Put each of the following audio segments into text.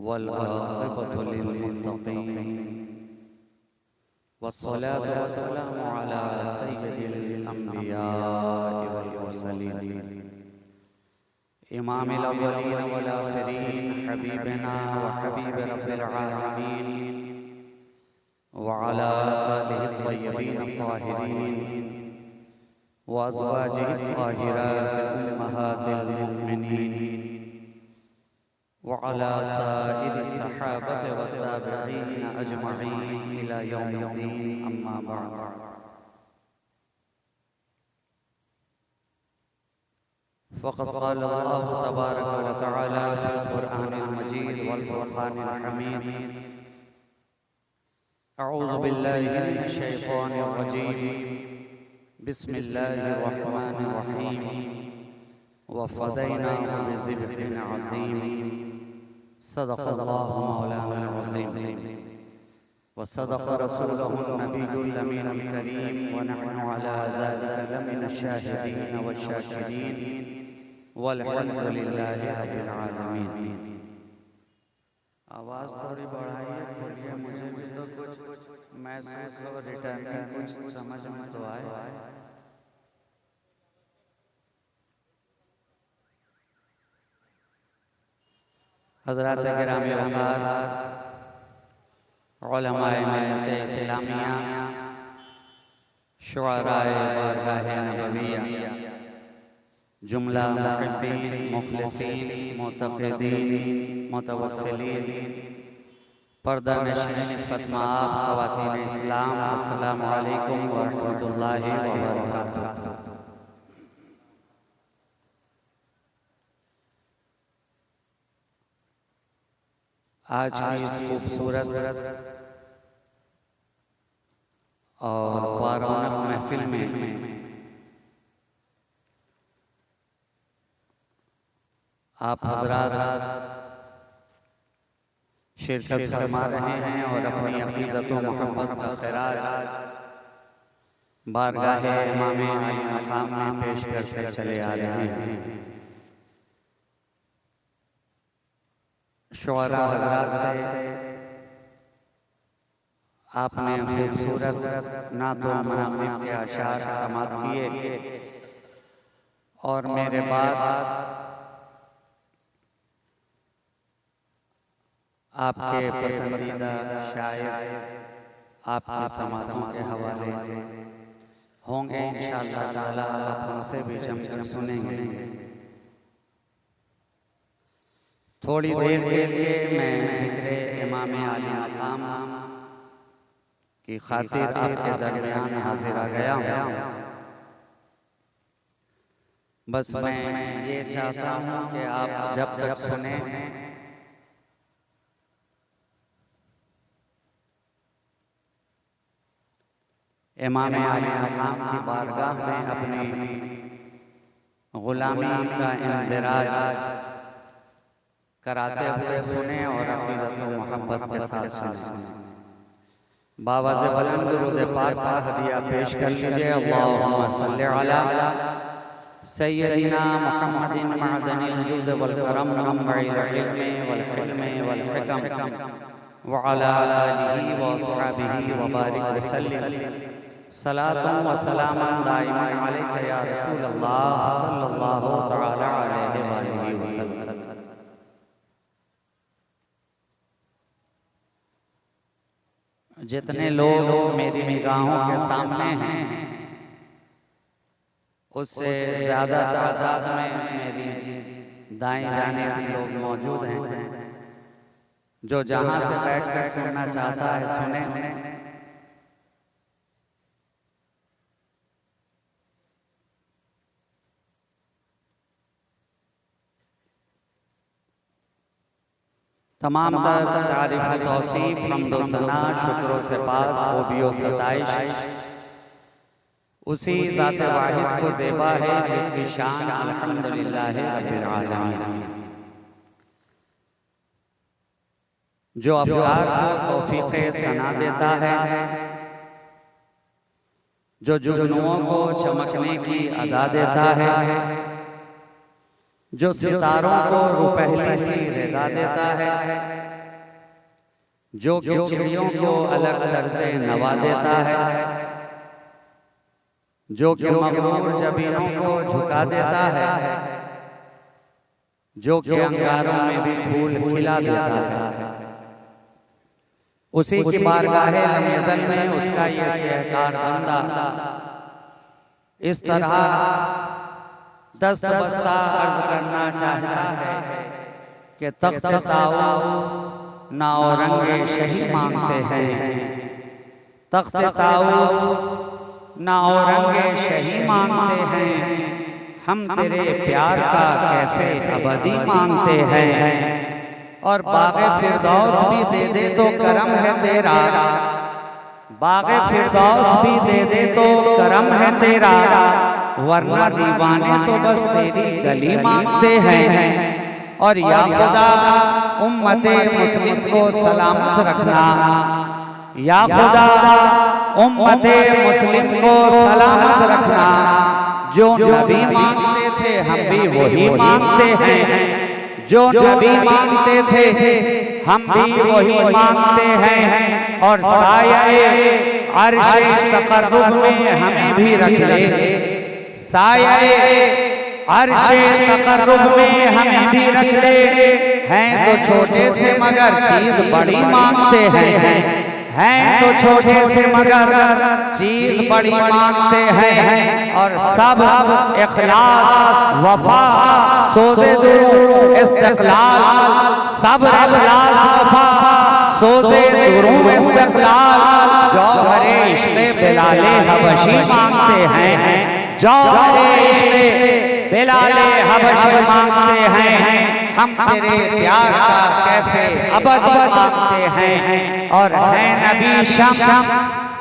वल आक़िबतु लिल-मुत्तक़ीन वस्सलातु वस्सलामु अला सय्यिदिल अंबिया'i वल मुरसलीन इमामिल अव्वलीन वल आखिरीन हबीबना व हबीब रब्बिल आलमीन व अला आलिहि त्वय्यबीन अत्ताहिरीन व अज़वाजिहि त्ताहिरात उम्महातिल मुमिनीन व अला साइरि सहाबत व ताबिईन अजमईन इला यौमिद्दीन अम्मा बअद। फ़क़द क़ाल अल्लाहु तबारक व तआला फ़िल क़ुरआनिल मजीद वल फ़ुरक़ानिल हमीद अऊज़ु बिल्लाहि मिनश शैतानिर रजीम बिस्मिल्लाहिर रहमानिर रहीम व फ़दैनाहु बिज़िब्हिन अज़ीम सदक़ल्लाहु मौलानाल अज़ीम व सदक़ रसूलुहुन नबियुल अमीनुल करीम व नहनु अला ज़ालिका लमिनश शाहिदीन वश-शाकिरीन वल्हम्दुलिल्लाहि रब्बिल आलमीन। आवाज़ थोड़ी बढ़ाइए, बोलिए, मुझे भी तो कुछ महसूस हो, रिटर्निंग कुछ समझ में तो आए। हज़रात गिरामी वक़ार उलमाए मिल्लत इस्लामिया, शुअराए बारगाह नबविया, जुमला मुहिब्बीन, मुखलिसीन, मुतक़िदीन, मुतवस्सिलीन, पर्दा नशीन फ़ातिमा आप ख़वातीन इस्लाम, अस्सलामु अलैकुम व रहमतुल्लाहि व बरकातुहू। आज की इस खूबसूरत और बारौनक महफिल में आप हज़रात शिरकत फरमा रहे हैं और अपनी अक़ीदत व मोहब्बत का ख़िराज बारगाह इमाम आली मक़ाम में पेश करते चले आ रहे हैं। शुअरा हज़रात से आपने खूबसूरत नातो मनाक़िब के अशार समात किए और मेरे बाद आपके पसंदीदा शायर आपके समातों के हवाले होंगे इंशाअल्लाह ताला, आप उनसे भी जमकर सुनेंगे। थोड़ी देर के लिए मैं ज़िक्र इमाम आली मक़ाम की खातिर आपके दरमियान हाजिर आ गया हूँ। बस मैं ये चाहता हूँ कि आप जब तक सुने इमाम आली मक़ाम की बारगाह में अपनी ग़ुलामी का इंदिराज कराते हुए सुने और अक़ीदत व मोहब्बत के साथ सुने। बावाज़ बुलंद दुरूद पाक का हदिया पेश कर लीजिए। अल्लाहुम्मा सल्लि अला सय्यदिना मुहम्मदिन मअदनिल जुद वल करम मंबइल इल्म वल हिल्म वल हिकम व अला आलिहि व अस्हाबिहि व बारिक व सल्लिम सलातन व सलामन दाइमन अलैका या रसूल अल्लाह सल्लल्लाहु तआला अलैहि व आलिहि वसल्लम। जितने लोग मेरी निगाहों के सामने हैं उससे ज़्यादा तादाद में मेरी दाएं जानिब लोग मौजूद हैं। जो जहां से बैठकर सुनना चाहता है सुने। तमाम तर तारीफ़ तौसीफ़ हम्द व सना शुक्र से पास खूबियों सताइश उसी ज़ात वाहिद को ज़ेबा है जिसकी शान अल्हम्दुलिल्लाह रब्बिल आलमीन। जो अफ़कार को तौफ़ीक़े सना देता है, जो जुगनुओं को चमकने की अदा देता है, जो सितारों को रुपहली सी रिज़ा देता है, जो कि चिड़ियों को अलग तर्ज़े नवा देता है, जो कि मग़रूर जबीनों को झुका देता है, जो कि अंगारों में भी फूल खिला देता है। उसी की बारगाह लम यज़ल में उसका ये सहकार बंदा इस तरह दस्त बस्ता अर्ज करना चाहता है कि तख्त ताऊस ना औरंगे शही मांगते हैं, तख्त ताऊस ना औरंगे शही मांगते हैं, हम तेरे प्यार का कैफे अबदी मांगते हैं। और बाग़े फिरदौस भी दे दे तो करम है तेरा, बाग़े फिरदौस भी दे दे तो करम है तेरा, वरना दीवाने तो बस तेरी गली मांगते हैं। और या खुदा उम्मते मुस्लिम को सलामत रखना, या खुदा उम्मते मुस्लिम को सलामत रखना, जो नबी मांगते थे हम भी वही मांगते हैं, जो नबी मांगते थे हम भी वही मांगते हैं। और साये अर्शे तक़र्रुब में हमें भी रख ले, साये अर्शे तक़र्रुब में हमें भी रख ले, हैं तो छोटे से मगर चीज बड़ी मांगते हैं तो छोटे से मगर चीज बड़ी मांगते हैं। और सब इखलास वफा सोज़े दुरूं इस्तिक़लाल, सब इखलास वफा सोज़े दुरूं इस्तिक़लाल, जौहरे इश्क़े बिलाले हबशी मांगते हैं, जौहरे इश्क़े बिलाले हबशी मांगते हैं, हम तेरे प्यार का कैफे अबद मांगते हैं। और है नबी शम्स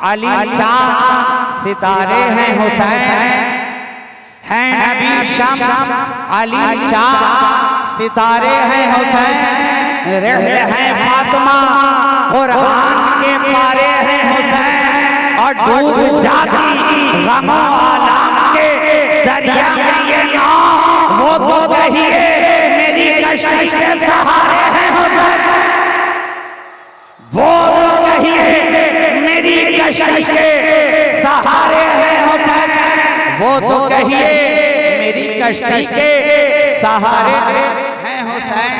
अली चाँद सितारे हैं हुसैन, है नबी शम्स अली चाँद सितारे हैं हुसैन, रहले हैं फातिमा कुरान के पारे हैं हुसैन, और डूब जाती गमों आलम के दरिया में ये नाव, वो तो कहिए मेरी कश्ती के सहारे हैं हुसैन, वो तो कहिए मेरी कश्ती के सहारे हैं हुसैन, वो तो कहिए मेरी कश्ती के सहारे हैं हुसैन।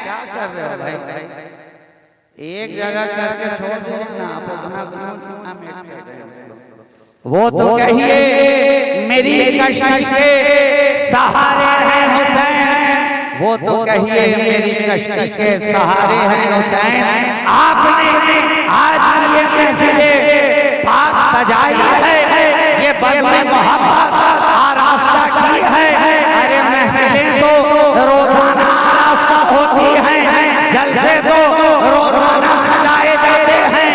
क्या कर रहे हो भाई, एक जगह करके छोड़ दीजिए ना, आप उतना क्यों मेट कर रहे हो। वो तो कहिए मेरी कश्ती के सहारे हैं हुसैन, वो तो कहिए मेरी कश्ती के सहारे हैं हुसैन। आपने आज ये महफिले पाक सजाई है, ये बज़्म मोहब्बत आरास्ता की है। अरे महफिलें तो रोजाना आरास्ता होती हैं, जलसे तो रोजाना सजाए जाते हैं,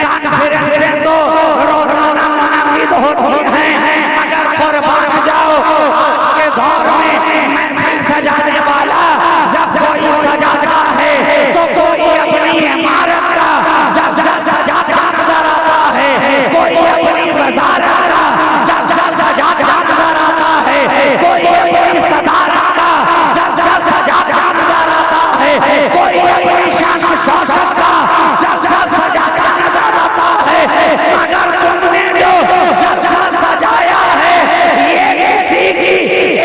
कॉन्फ्रेंसें तो रोजाना मुनक़िद होती हैं, मगर कुर्बान जाओ आज के दौर में महफिल सजाने वाला जब कोई सजाता है तो कोई अपनी इमारत का जब सजाता नजर आता है, कोई अपनी वज़ारत का जब सजाता नजर आता है, कोई अपनी सदारत का जब सजाता नजर आता है, कोई अपनी शान और शौकत का जब सजाता नजर आता है। मगर तुमने जो जलसा सजाया है ये किसी की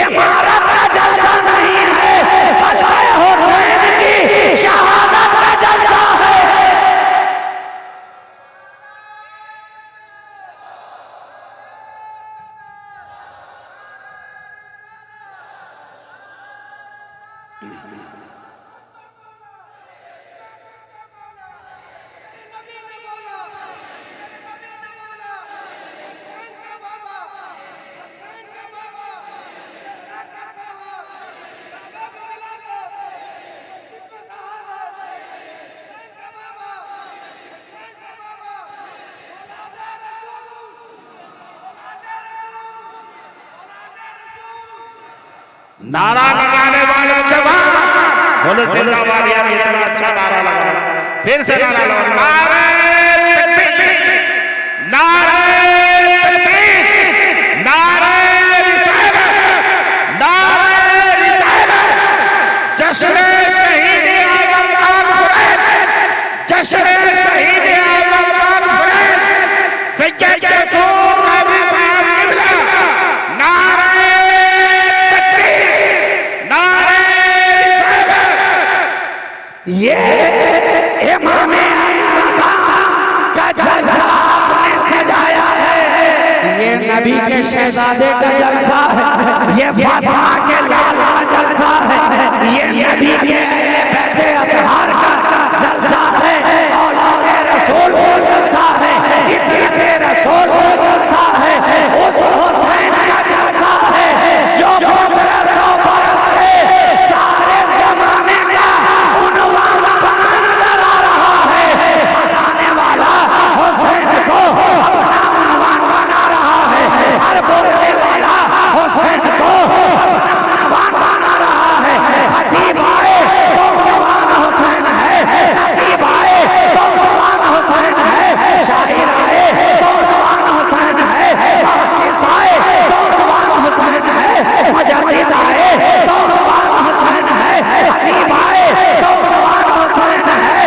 इमारत का जलसा नहीं है, बल्कि हुसैन की शहादत का जलसा है। नारा लगाने वाले जवान बोलो जिंदाबाद। यार इतना अच्छा नारा लगा, फिर से नारा लगा, नारे तकबीर, नारे तकबीर, नारे रिसालत, नारे रिसालत, जश्न शहीद ये इमाम अली मकाम का जलसा आपने सजाया है। ये नबी के शहजादे का जलसा है, ये फातिमा के लाल का जलसा है, ये नबी के अहले बैते अतहार का जलसा है, औलादे रसूल का जलसा है, इत्ते रसूल का जलसा है, उस हुसैन का जलसा है जो 1500 बरस से सारे जमाने का उन्वान बना नजर आ रहा है। हराने वाला हुसैन को अपना उन्वान बना रहा है, हर बोलने वाला हुसैन को अपना उन्वान बना रहा है। खतीब आए तो उन्वान हुसैन है, नकीब आए तो उन्वान हुसैन है, शाहिर आए तो उन्वान हुसैन है, मुहद्दिस आए तो उन्वान हुसैन है, मुजद्दिद आए तो उन्वान हुसैन है, अदीब आए तो उन्वान हुसैन है,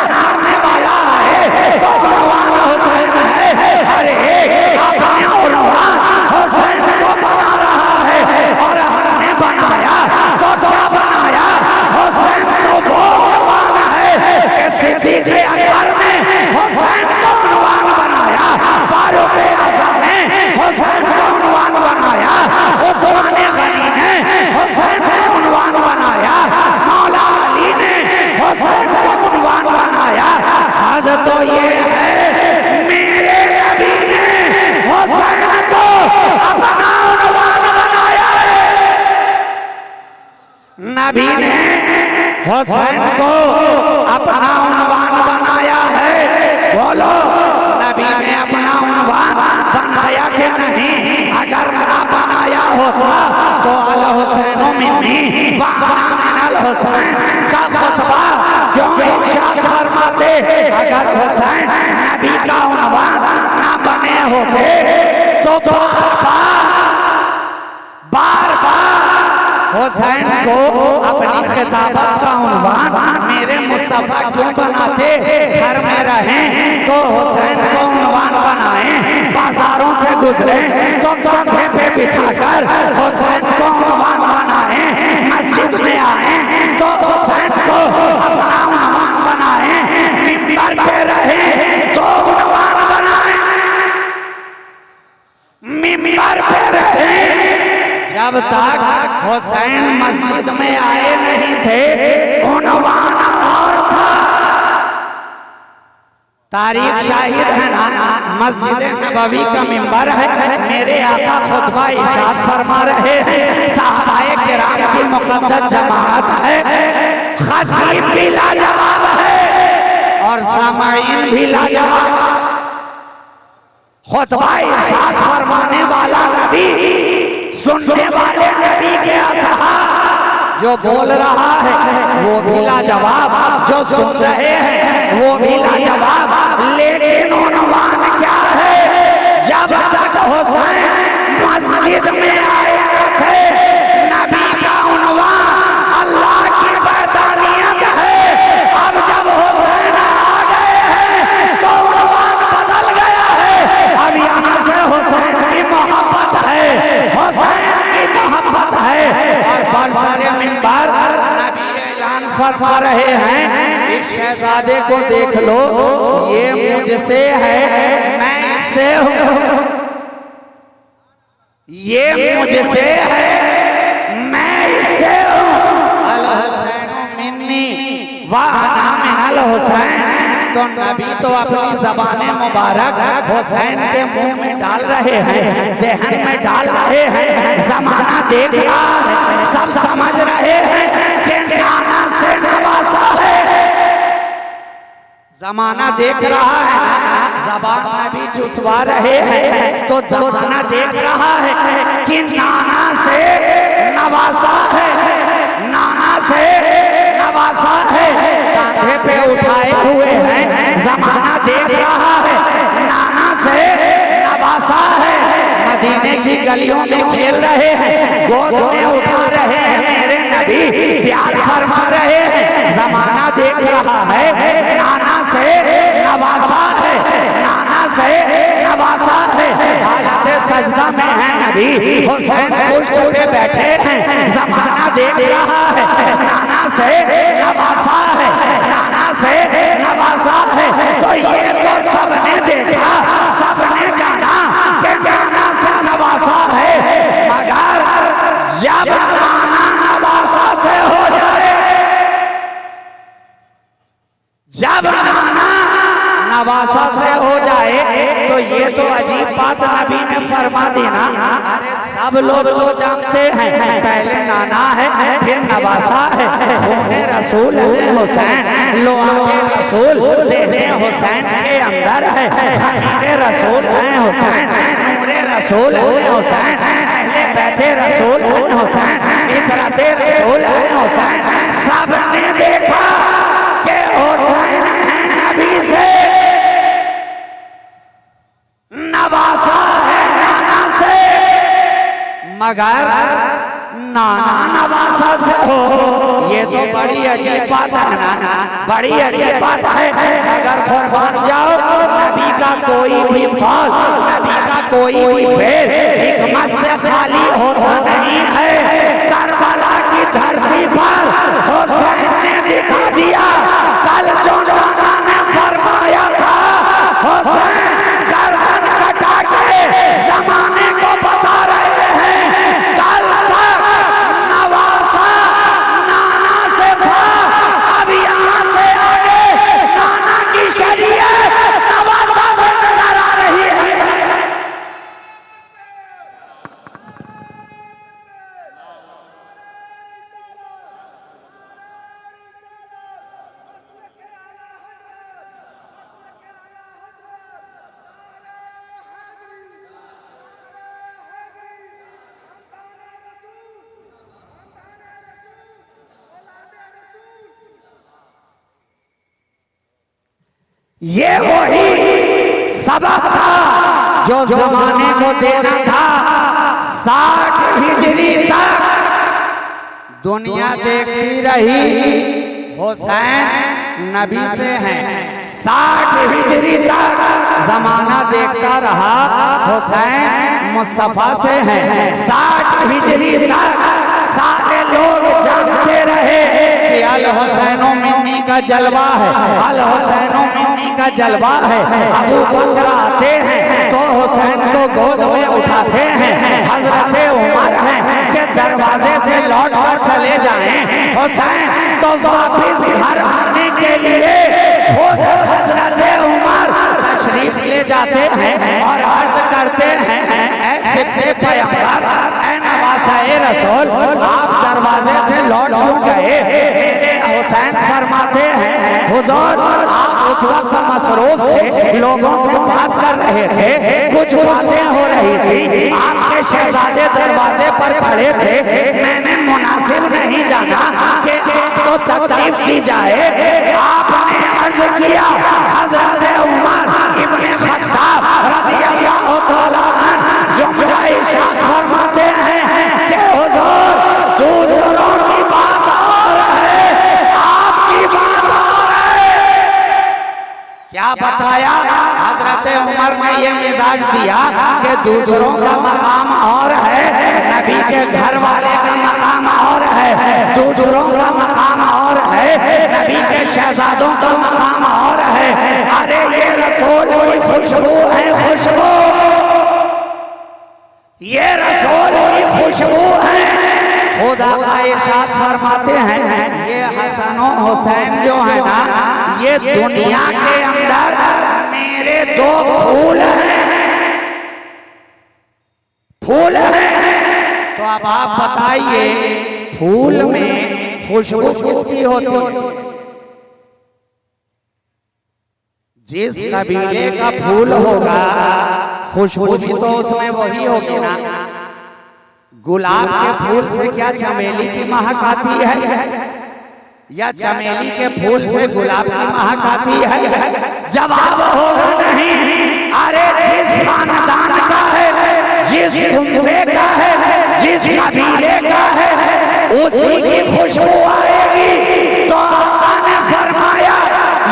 नाने वाला आए तो उन्वान हुसैन है। हर एक अपने उन्वान हुसैन को बना रहा है और हमने बनाया तो क्या बनाया? हुसैन को वो उन्वान है कि सिद्दीक़ अकबर ने हुसैन को उन्वान बनाया, फारूक आज़म ने हुसैन को उन्वान बनाया, उस्मान गनी ने हुसैन को उन्वान बनाया, मौला अली ने हुसैन को उन्वान बनाया। हद तो ये है मेरे नबी ने हुसैन को अपना उन्वान बनाया है। नबी ने हुसैन को अपना उन्वान बनाया है। बोलो, नबी ने अपना उन्वान बनाया कि नहीं? अगर ना बनाया होता तो अल हुसैन मिन्नी व अना मिनल हुसैन का खुतबा क्यों इरशाद फरमाते? अगर हुसैन नबी का उन्वान ना बने होते तो बार बार हुसैन को अपनी खिताबत का उन्वान मेरे मुस्तफा क्यों बनाते? घर में रहें तो हुसैन को उन्वान बनाएं, बाजारों से गुजरे तो कंधे पे बिठाकर हुसैन को उन्वान बनाएं, मस्जिद में आए तो हुसैन को अपना उन्वान बनाएं, मिंबर पे रहें तो उन्वान बनाएं, मिंबर पे रहें। जब तक हुसैन मस्जिद में आए नहीं थे उन्वान और था। तारीख शाहिद है ना, मस्जिद नबवी का मिंबर है, मेरे आका खुतबा इरशाद फरमा रहे हैं, सहाबाए किराम की मुक़द्दस जमात है, खतीब भी लाजवाब है और सामाईन भी लाजवाब। खुतबा इरशाद फरमाने वाला नबी, सुनने वाले नबी के असहाब, जो बोल रहा है वो भी लाजवाब, जो सुन रहे हैं वो भी लाजवाब। लेकिन उन्वान क्या है? जब तक हुसैन मस्जिद में आए थे नबी का उन्वान अल्लाह की वहदानियत है। अब जब हुसैन आ गए हैं तो उन्वान बदल गया है। अब यहाँ से हुसैन की मोहब्बत है, हुसैन की मोहब्बत है और बरसरे मिंबर नबी ऐलान फरमा रहे हैं, इस शहजादे को देख लो, ये मुझसे है मैं इससे हूँ, ये मुझसे है मैं इससे हूँ। अल हुसैन मिन्नी व अना मिनल हुसैन। तो नबी तो अपनी ज़बाने मुबारक हुसैन के मुंह में डाल रहे हैं, देहन में डाल रहे हैं। ज़माना देख रहा है, सब समझ रहे हैं कि नाना से नवासा है। ज़माना देख रहा है, ज़बान नबी चुसवा रहे हैं, तो ज़माना देख रहा है कि नाना से नवासा है, नाना से नवासा है। कांधे पे उठाए हुए हैं, ज़माना देख रहा है, नाना से नवासा है। मदीने की गलियों में खेल रहे हैं, गोद में उठा रहे हैं मेरे नबी, प्यार फरमा रहे हैं। ज़माना देख रहा है, नाना से नवासा है, नाना से नवासा है। हालत सजदा में है नबी, हुसैन पुश्त पे बैठे हैं। ज़माना देख रहा है, नाना से नवासा है। जब नाना नवासा से हो जाए तो ये तो अजीब बात नबी ने फरमा देना। अरे सब लोग तो जानते हैं पहले नाना है फिर नवासा है। खूने रसूल है हुसैन, लोआने रसूल देने हुसैन के अंदर है। खमीरे रसूल है हुसैन, नूरे रसूल है हुसैन, अहले बैते रसूल है हुसैन, इतरते रसूल है हुसैन। सबने देखा कि हुसैन है नबी से नवासा है नाना से, मगर नाना नवासा से हो ये तो बड़ी अजीब बात है ना, बड़ी अजीब बात है। अगर कुर्बान जाओ नबी का कोई भी कौल, नबी का कोई भी फेल हिकमत से खाली होता नहीं है। करबला की धरती पर हुसैन ने दिखा दिया कल जो नाना ने फरमाया था। हुसैन गर्दन कटा के जमाने को बता रहे हैं कल तक नवासा नाना से था, अब यहाँ से आगे नाना की शरीयत नवासा से नजर आ रही है। ये वही सबक था जो जमाने को देना था। 60 हिजरी तक दुनिया देखती रही हुसैन नबी से हैं। 60 हिजरी तक जमाना देखता रहा हुसैन मुस्तफा से हैं। 60 हिजरी तक सारे लोग जानते रहे कि अल हुसैनो मिन्नी का जलवा है, अल हुसैनो मिन्नी का जलवा है। अबू बकर आते हैं तो हुसैन को गोद में उठाते हैं। हजरत उमर हैं कि दरवाजे से लौट कर चले जाएं, हुसैन तो वापिस घर आने के लिए खुद हजरत उमर तशरीफ ले जाते हैं और अर्ज करते हैं ऐसे पैगंबर ऐ नवासाए रसूल आप दरवाजे से लौट क्यों गए? हुसैन फरमाते हैं हुजूर आप उस वक्त मसरूफ थे, लोगों से बात कर रहे थे, कुछ बातें हो रही थी, आपके शहजादे दरवाजे पर खड़े थे, मैंने मुनासिब नहीं जाना कि आपको तकलीफ दी जाए। आपने अर्ज किया हजरत उमर इब्ने खत्ताब रज़ियल्लाहु तआला अन्हु जुमला इरशाद फरमाते हैं कि हुजूर दूसरों की बात और है, आपकी बात और है। क्या बताया हजरत उमर ने ये मिजाज दिया कि दूसरों का मकाम और है, नबी के घर वाले का मकाम और है, दूसरों का मकाम और है, नबी के शहजादों का मकाम और है। अरे ये रसूल की खुशबू है, खुशबू ये रसूल की खुशबू है। खुदा का इरशाद फरमाते हैं ये हसन और हुसैन जो है ना ये दुनिया के अंदर मेरे दो फूल हैं, फूल हैं। तो अब आप बताइए फूल में खुशबू किसकी होती है? जिस कबीले का फूल होगा खुशबू भी तो उसमें वही होगी ना। गुलाब के फूल से क्या चमेली की महक आती है या चमेली के फूल से गुलाब की महक आती है? जवाब होगा नहीं। अरे जिस खानदान का है, जिस कुंबे का है, जिस कबीले का है उसी की खुशबू आएगी। तो आका ने फरमाया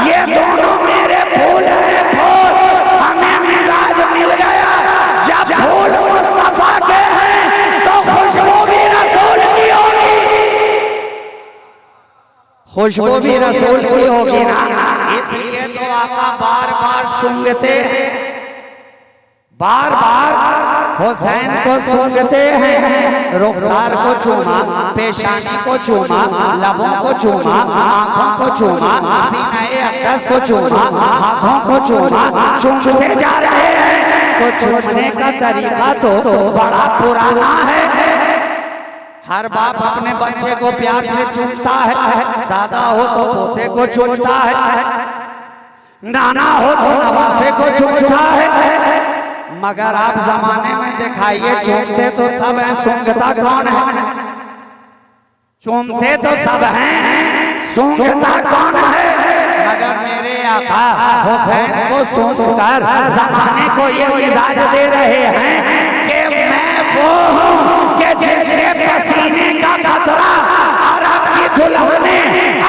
ये दोनों मेरे फूल हैं, फूल हमें मिजाज मिल गया। जब फूल मुस्तफा के हैं तो खुशबू भी रसूल की होगी, खुशबू भी रसूल की होगी ना। इसलिए तो आका बार बार सुंगते हैं, बार बार हुसैन को सूंघते हैं, रुखसार को चूमा, पेशानी को चूमा, लबों को चूमा, आंखों को चूमा, सीने अक़स को चूमा, हाथों को चूमा, चूमते जा रहे हैं। तो चूमने का तरीका तो बड़ा पुराना है। हर बाप अपने बच्चे को प्यार से चूमता है, दादा हो तो पोते को चूमता है, नाना हो तो नवासे को चूमता है। मगर आप जमाने में दिखाइए, चूमते तो सब हैं, सूंघता कौन है? चूमते तो सब हैं, सूंघता कौन है? मगर मेरे आका हुसैन को सूंघकर जमाने को ये मिजाज दे रहे हैं कि मैं वो हूँ कि जिसके पसीने का कतरा अरब की दुल्हने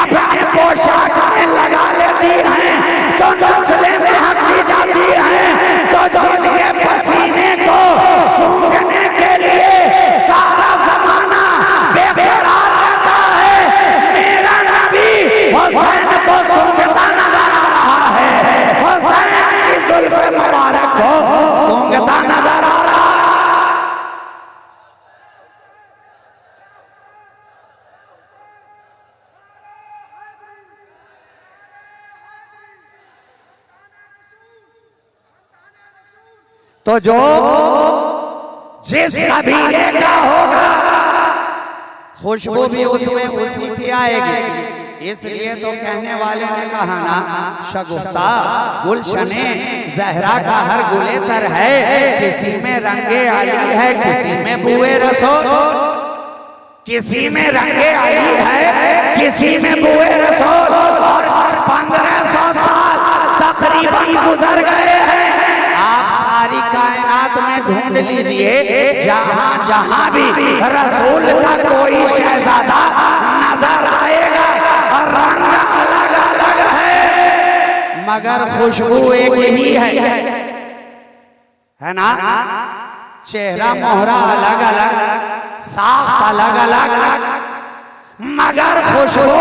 अपने पोशाक में लगा लेती हैं तो नस्लें में हकी जाती हैं। तो जिसके पसीने को सूंघने के लिए सारा जमाना बेकरार रहता है, मेरा नबी हुसैन को सूंघता नजर आ रहा है। हुसैन की जुल्फ़े मुबारक को सूंघता नजर आ रहा है। तो जो जिस कबीले का होगा खुशबू भी उसमें उसी से आएगी। इसलिए तो कहने वाले ने कहा ना, शगुफ्ता गुलशने ज़हरा का हर गुले तर है, किसी में रंगे आली है, किसी में बुए रसूल, किसी में रंगे आली है, किसी में बुए रसूल। और 1500 साल तकरीबन गुजर गए हैं। आप सारी कायनात में ढूंढ लीजिए, जहां जहां भी रसूल का कोई शहजादा नजर आएगा, और रंग अलग अलग है मगर खुशबू एक ही है ना? चेहरा मोहरा अलग अलग, साफ अलग अलग, मगर खुशबू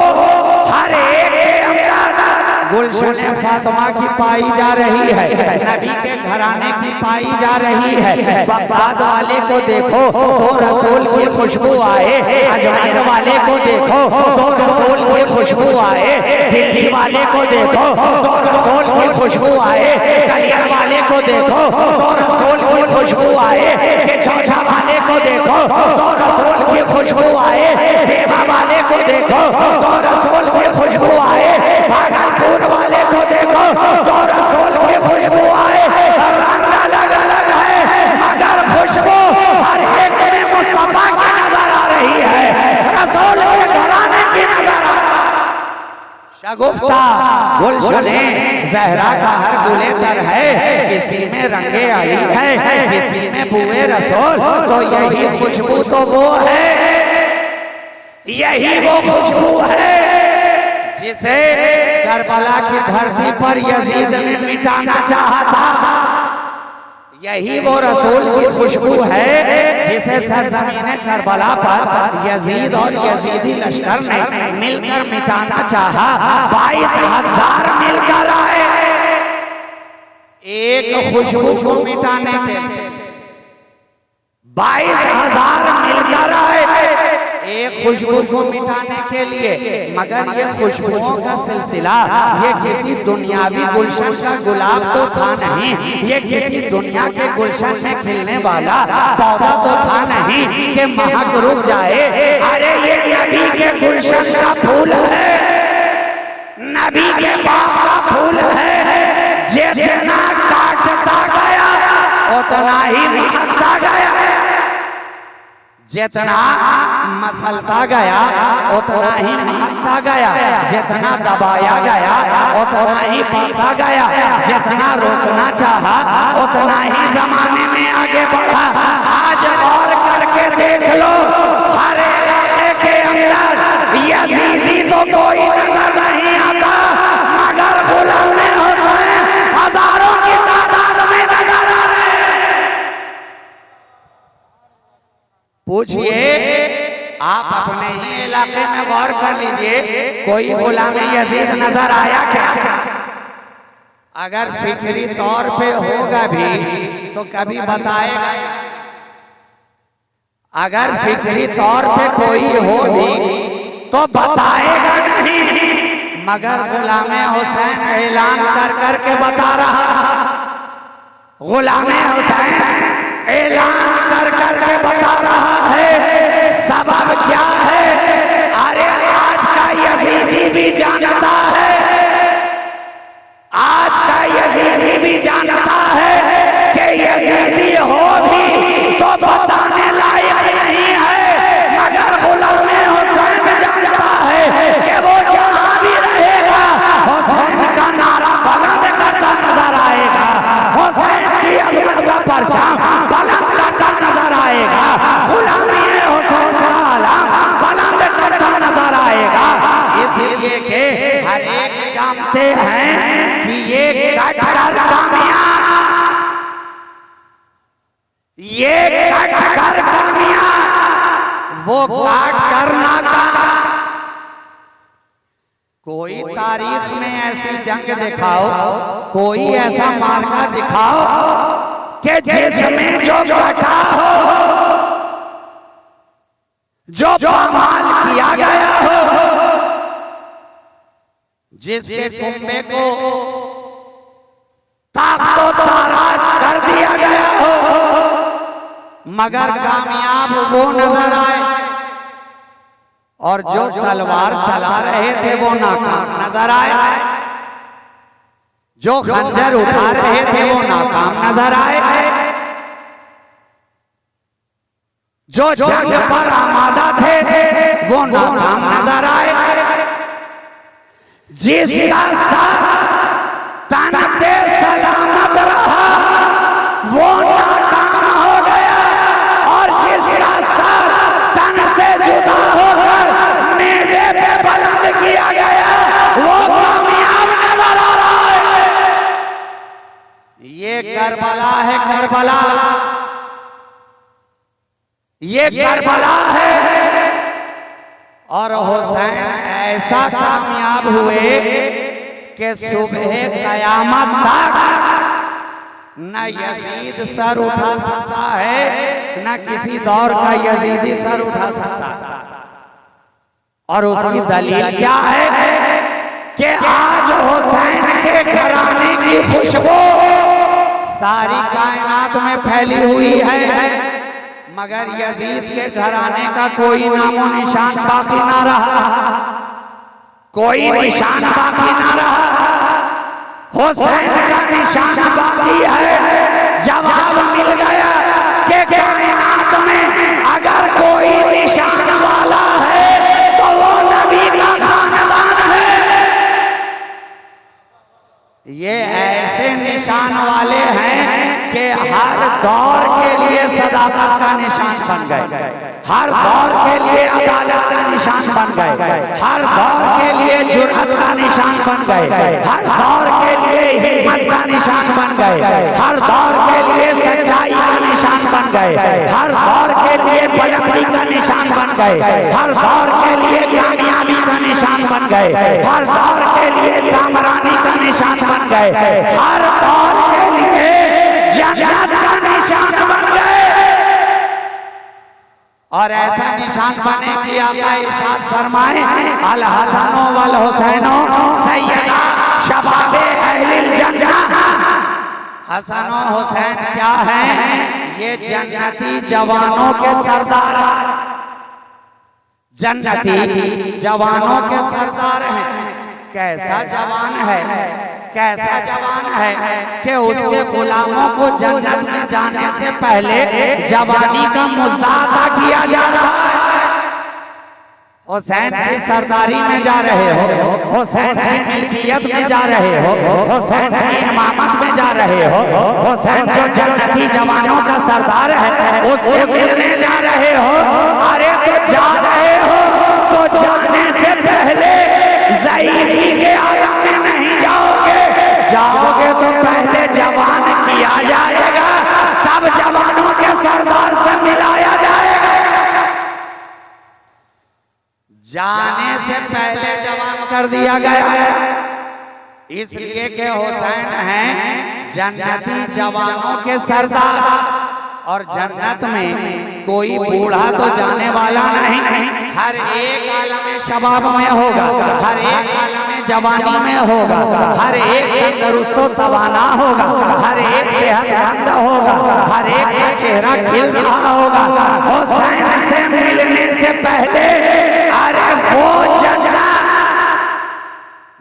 हर एक के अंदर गुलशन फातिमा की पाई जा रही है, नबी के घराने की पाई जा रही है। बगदाद वाले को देखो तो रसूल की खुशबू आए, अजमेर वाले को देखो तो रसूल की खुशबू आए, दिल्ली वाले को देखो तो रसूल की खुशबू आए, कलियर वाले को देखो तो रसूल की खुशबू आए, चौसा वाले को देखो तो रसूल की खुशबू आए, देवा वाले को देखो तो रसूल की खुशबू आए, भागलपुर वाले को देखो तो रसूल की खुशबू आए। रंग अलग अलग है मगर खुशबू हर एक में मुस्तफा की नजर आ रही है, रसूल के घराने की नजर आ रही है। शगुफ्ता गुलशने ज़हरा का हर गुले तर है, किसी में रंगे आली है, किसी में बुए रसूल। तो यही खुशबू तो वो है, यही वो खुशबू है जिसे करबला की धरती पर यजीद ने मिटाना चाहा था। यही वो रसूल की खुशबू है जिसे सरजमीन करबला पर यजीद और यजीदी लश्कर ने मिलकर मिटाना चाहा। 22,000 मिलकर आए एक खुशबू को मिटाने के लिए, 22,000 मिलकर आए एक खुशबू को मिटाने के लिए। मगर ये खुशबुओं का सिलसिला ये किसी दुनियावी गुलशन का गुलाब तो था नहीं, ये किसी दुनिया के गुलशन में खिलने वाला पौधा तो था नहीं कि महक रुक जाए। अरे ये नबी के गुलशन का फूल है, नबी के बाग का फूल है। जितना काटता गया उतना ही महकता गया, जितना मसलता गया उतना ही महकता गया, जितना दबाया गया उतना ही बढ़ता गया, जितना रोकना चाहा उतना ही जमाने में आगे बढ़ा। आज और करके देख लो, हर इलाके के अंदर यजीदी तो कोई नजर नहीं आता, मगर गुलाम हुसैन हजारों की तादाद में नजर आ रहे हैं। पूछिए आप अपने ही इलाके में गौर कर लीजिए, कोई गुलाम यजीद नजर आया क्या? अगर फिक्री तौर पे होगा भी तो कभी बताएगा अगर फिक्री तौर पे कोई हो भी तो बताएगा नहीं, मगर गुलामे हुसैन ऐलान कर करके बता रहा। गुलामे हुसैन ऐलान कर करके बता रहा है। सबब क्या है? अरे आज का यजीदी भी जानता है, आज का यजीदी भी जानता है कि यजीदी हो भी तो बताने लायक नहीं है, मगर गुलामे हुसैन जानता है कि वो जहां भी रहेगा हुसैन का नारा बुलंद करता नजर आएगा, हुसैन की अजमत का परचम बुलंद करता नजर आएगा, गुलामी हुसैन का आलम बुलंद करता नजर आएगा। इसलिए कि हर एक जानते हैं कि ये कटकर कामयाब, ये कटकर कामयाब, वो काट कर नाकाम। कोई तारीख में ऐसी जंग दिखाओ, कोई ऐसा मार्का दिखाओ कि जिसमें जो कटा हो, जो पामाल किया गया हो, जिसके कुंभे को ताकतो ताराज कर दिया गया हो, मगर कामयाब वो नजर आए, और जो तलवार चला रहे थे वो नाकाम नजर आए, जो खंजर उठा रहे थे वो नाकाम नजर आए, जो जंग पर आमादा थे वो नाकाम नजर आए, जिसका साथ तन पे सलामत रहा वो नाकाम हो गया, और जिसका साथ तन से जुदा होकर नेज़े पे बुलंद किया गया वो कामयाब नजर आ रहा है। ये करबला है, करबला, ये करबला है। और हुसैन ऐसा कामयाब हुए कि सुबह कयामत तक न यजीद सर उठा सकता है, न किसी दौर का यजीदी सर उठा सकता। और उसकी दलील क्या है कि आज हुसैन के घराने की खुशबू सारी कायनात में फैली हुई है, मगर यजीद के घराने का कोई नामो निशान बाकी ना रहा, कोई निशान बाकी ना रहा। हुसैन का निशान बाकी है। जवाब मिल गया कि कायनात में अगर कोई निशान वाला है तो वो नबी का खानदान है। ये ऐसे निशान वाले हैं कि हर दौर के लिए सदाकत का निशान बन गए, हर दौर के लिए अदालत का निशान बन गए, हर दौर के लिए जुर्रत का निशान बन गए, हर दौर के लिए हिम्मत का निशान बन गए, हर दौर के लिए सच्चाई का निशान बन गए, हर दौर के लिए बुलंदी का निशान बन गए, हर दौर के लिए कामयाबी का निशान बन गए, हर दौर के लिए कामरानी का निशान बन गए, हर दौर के लिए जन्नत का निशान बन गए। और ऐसा निशान बने कि आका इरशाद फरमाए, अल हसनो वल हुसैनो सैयदा शबाबे अहलिल जन्नह। हसन और हुसैन क्या है? ये जन्नती जवानों के सरदार, जन्नती जवानों के सरदार हैं। कैसा जवान है, कैसा जवान है कि उसके गुलामों को जन्नत में जाने से पहले जवानी का मुजदा अदा किया जा रहा है। हुसैन की सरदारी में जा रहे हो, हुसैन की मिल्कियत में जा रहे हो, हुसैन की इमामत में जा रहे हो, हुसैन जो जन्नती जवानों का सरदार है उससे मिलने जा रहे हो। अरे तो जा रहे हो तो जाने से पहले ज़ईफ़ी के आलम में नहीं जाओगे, जाओगे तो पहले जवान किया जाएगा, तब जवानों के सरदार से मिलाया जाएगा। जाने से पहले जवान कर दिया गया है, इसलिए कि हुसैन हैं जन्नती जवानों के सरदार। और जन्नत में कोई बूढ़ा तो जाने वाला नहीं, हर एक आलम शबाब में होगा, हर एक आलम जवानी में होगा, हर एक तंदुरुस्त तवाना होगा, हर एक सेहतमंद होगा, हर एक का चेहरा खिल रहा होगा। हुसैन से मिलने से पहले अरे वो जन्नत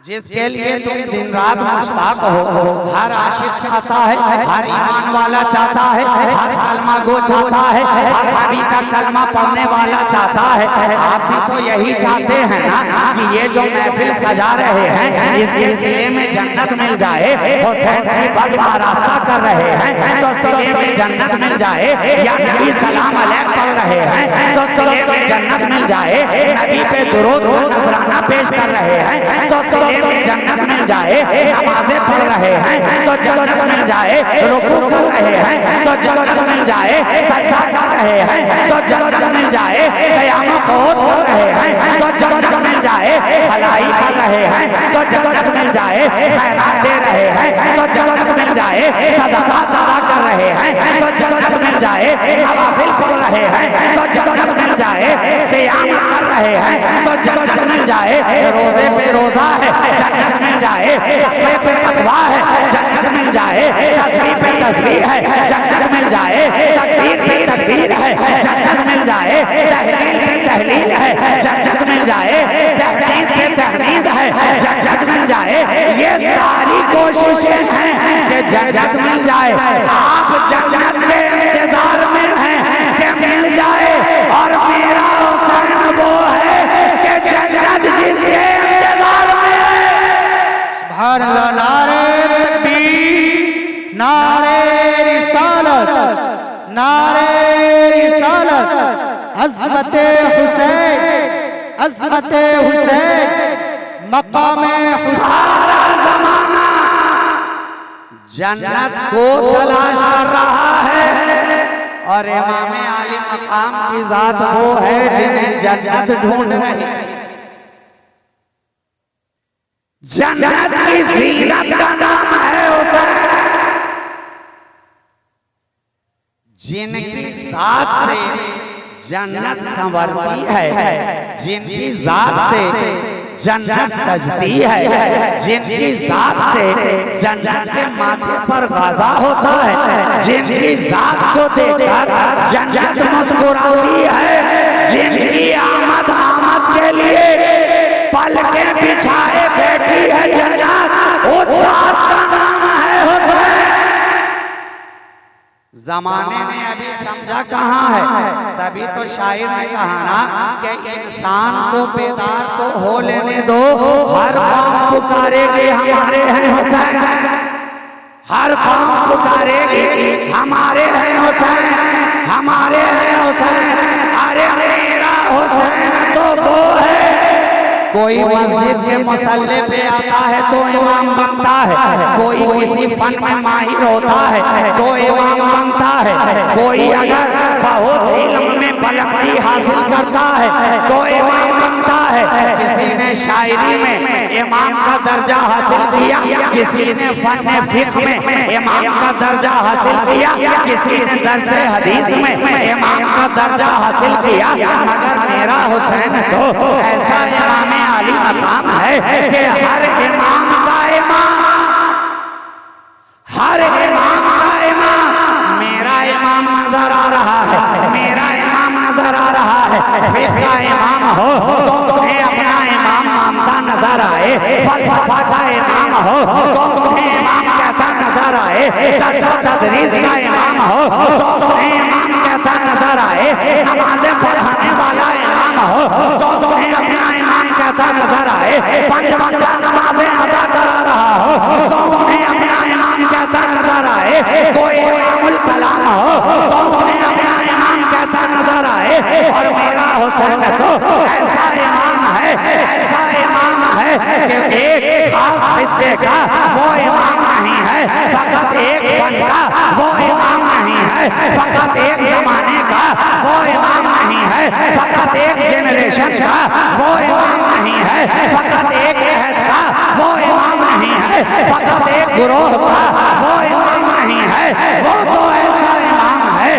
जिसके लिए तुम दिन रात मुश्ताक हो, हर आशिक चाहता है, हर ईमान वाला चाहता है, हर कलमा गो चाहता है, हर नबी का कलमा पढ़ने वाला चाहता है। आप भी तो यही चाहते हैं ना कि ये जो महफिल सजा रहे हैं इसके सिले में जन्नत मिल जाए। हुसैन की बस रास्ता कर रहे हैं तो सिले में जन्नत मिल जाए, या नबी सलाम अलैह पढ़ रहे हैं तो सिले में जन्नत मिल जाए, नबी पे दुरूद व नजराना पेश कर रहे हैं तो सिले में जन्नत मिल जाए, नमाजें पढ़ रहे हैं तो जन्नत मिल जाए, रुकू कर रहे हैं तो जन्नत मिल जाए, सजदा कर रहे हैं तो जन्नत मिल जाए, क़यामत कर रहे हैं तो जन्नत मिल जाए, भलाई कर रहे हैं तो जन्नत मिल जाए, खैरात दे रहे हैं तो जन्नत मिल जाए, सदका अदा कर रहे हैं तो जन्नत मिल जाए, नवाफिल पढ़ रहे हैं तो जन्नत मिल जाए, सियाम कर रहे हैं तो जन्नत मिल जाए, रोजे पे रोजा है जन्नत मिल जाए, तक़वा पे तक़वा है जन्नत मिल जाए, तस्बीह पे तस्बीह है जन्नत मिल जाए, तकबीर पे तकबीर है जन्नत मिल जाए, तहलील पे तहलील है जन्नत मिल जाए, तहमीद पे तहमीद है जन्नत मिल जाए। ये सारी कोशिशें हैं कि जन्नत मिल जाए। आप जन्नत के इंतजार में हैं कि मिल जाए, और मेरा हुसैन वो है कि जन्नत जिसके इंतजार में है। सुभान अल्लाह। नारे तकबीर, नारे रिसालत, नारे रिसालत, अज़मते हुसैन, अज़मते हुसैन, मकामे सारा ज़माना जन्नत को तलाश कर रहा है, और इमाम आली मकाम की जात वो है जिन्हें जन्नत ढूंढ रही है। जन्नत की ज़ीनत का नाम है हुसैन। जिनकी जात से जन्नत संवरती है, जिनकी जात से जन्नत सजती है, जिनकी जात से जन्नत के माथे पर गाजा होता है, जिनकी जात को देखकर जन्नत मुस्कुराती है, जिनकी आमद के लिए पलके बिछाए बैठी है जन्नत, उस जात का नाम है हुसैन। जमाने ने अभी समझा कहाँ है, तभी तो शायर ने कहा ना कि इंसान को बेदार तो हो लेने दो, हर कौम पुकारेगी हमारे हैं हुसैन, हर कौम पुकारेगी हमारे हैं हुसैन, हमारे हैं हुसैन। अरे मेरा हुसैन तो वो है। कोई मस्जिद के मुसल्ले पे आता है तो इमाम बनता है, कोई किसी फन में माहिर होता है तो इमाम बनता है, कोई अगर बहुत इल्म में बुलंदी हासिल करता है तो इमाम बनता है। किसी ने शायरी में इमाम का दर्जा हासिल किया, किसी ने फन फिक्र में इमाम का दर्जा हासिल किया, किसी ने दर्स हदीस में इमाम का दर्जा हासिल किया, मगर मेरा हुसैन तो ऐसा इमाम आली मकाम है कि हर इमाम का इमाम, हर इमाम का इमाम मेरा इमाम नजर आ रहा है, मेरा इमाम नजर आ रहा है। फिक्र का इमाम हो तो तुम्हें अपना इमाम मानता नजर आए, फलसफा का इमाम हो तो तुम्हें इमाम कहता नजर आए, दर्स तदरीस का इमाम हो तो तुम्हें इमाम कहता नजर आए, नमाज़ें पढ़ाने वाला इमाम हो तो तुम्हें अपना इमाम कहता नजर आए, 5 वक्त नमाज़ें अदा करा रहा हो तो तुम्हें अपना इमाम कहता नजर आए, कोई इमामुल कलाम हो तो तुम्हें अपना इमाम कहता नजर आए। और मेरा हुसैन तो ऐसा इमाम है, ऐसा इमाम है कि एक खास हिस्से का वो इमाम नहीं है, फकत एक फन का वो इमाम नहीं है, फकत एक जमाने का वो इमाम नहीं है, फकत एक जनरेशन का वो इमाम नहीं है, फकत एक अहद का वो इमाम नहीं है, फकत एक गुरोह का वो इमाम नहीं है। वो तो ऐसा इमाम है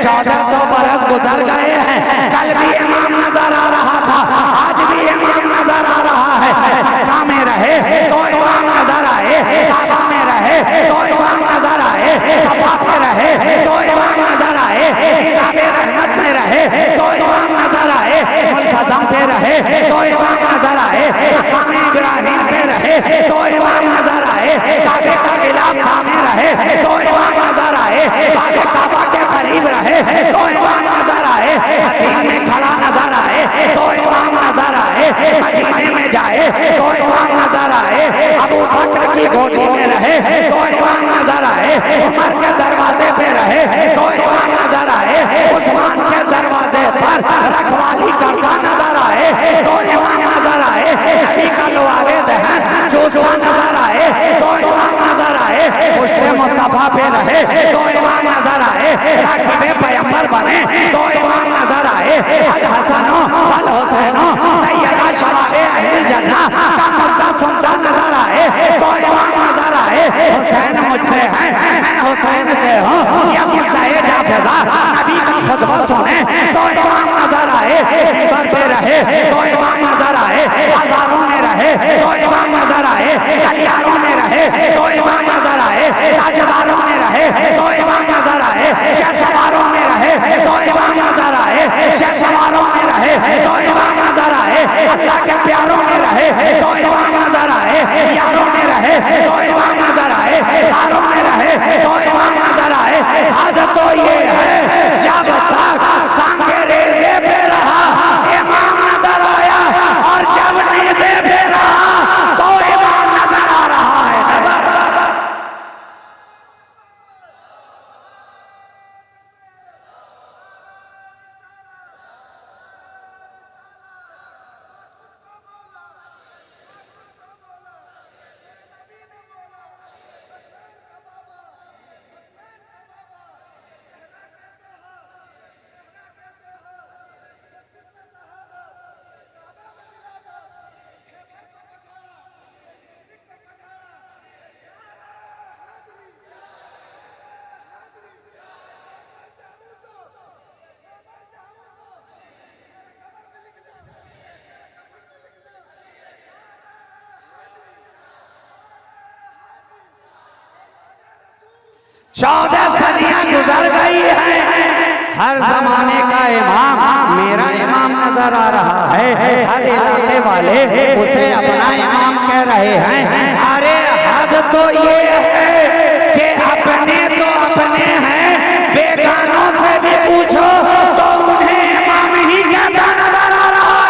1400 बरस गुजर गए हैं, कल भी इमाम नजर आ रहा था, आज भी इमाम नजर आ रहा है। मक्का में रहे तो इमाम नजर आए, काबा में रहे तो इमाम नजर आए, सफा पे रहे तो इमाम नजर आए, इजाबे रहमत में रहे तो इमाम नजर आए, मुल्तज़म पे रहे तो इमाम नजर आए, मकाम इब्राहिम पे रहे तो इमाम नजर आए, काबे का गिलाफ थामे रहे तो इमाम नजर आए, बाबे काबा के करीब रहे तो इमाम नजर आए, हदीम में खड़ा नजर आए तो इमाम नजर आए, मदीने में जाए तो इमाम नजर आए, अबू बकर की गोदी में रहे तो इमाम नजर आए, उमर के दरवाजे पे रहे तो इमाम नजर आए, उस्मान के दरवाजे पर रखवाली करता नजर आए तो इमाम नजर आए, नबी का लुआबे दहन चूसता नजर आए तो इमाम नजर आए, पुश्ते मुस्तफा पे रहे तो इमाम नजर आए, राकिबे पैगंबर बने तो इमाम नजर आए, अल हसनो अल हुसैनो सैयदा शबाबे अहल जन्नह का मस्ता सुनता नजर आए तो इमाम नजर आए, हुसैन मुझसे है मैं हुसैन से हूँ, या मुद्दाए जाफिज़ा नबी का खुतबा सुने तो इमाम नजर आए, मिंबर पे रहे तो इमाम नजर आए, बाजारों में रहे तो इमाम नजर आए, गलियारों में रहे तो इमाम नजर आए, ताजदारों में रहे तो इमाम नजर आए, शहसवारों में रहे तो इमाम नजर आए, शहसवारों में रहे तो इमाम नजर आए, अल्लाह के प्यारों में रहे तो इमाम नजर आए, यारों में रहे तो इमाम नजर आए, यारों में रहे तो इमाम नजर आए। आज तो ये है जब तक सांगे रेज़े पे रहा इमाम नजर आया, और जब नेज़े पे रहा तो इमाम नजर आ रहा है। चौदह सदियां गुजर गई है, हर जमाने का इमाम मेरा इमाम नजर आ रहा है, हर इलाके वाले उसे अपना इमाम कह रहे हैं। अरे हद तो ये है कि अपने तो अपने हैं, बेगानों से भी पूछो तो उन्हें इमाम ही कहता नजर आ रहा है।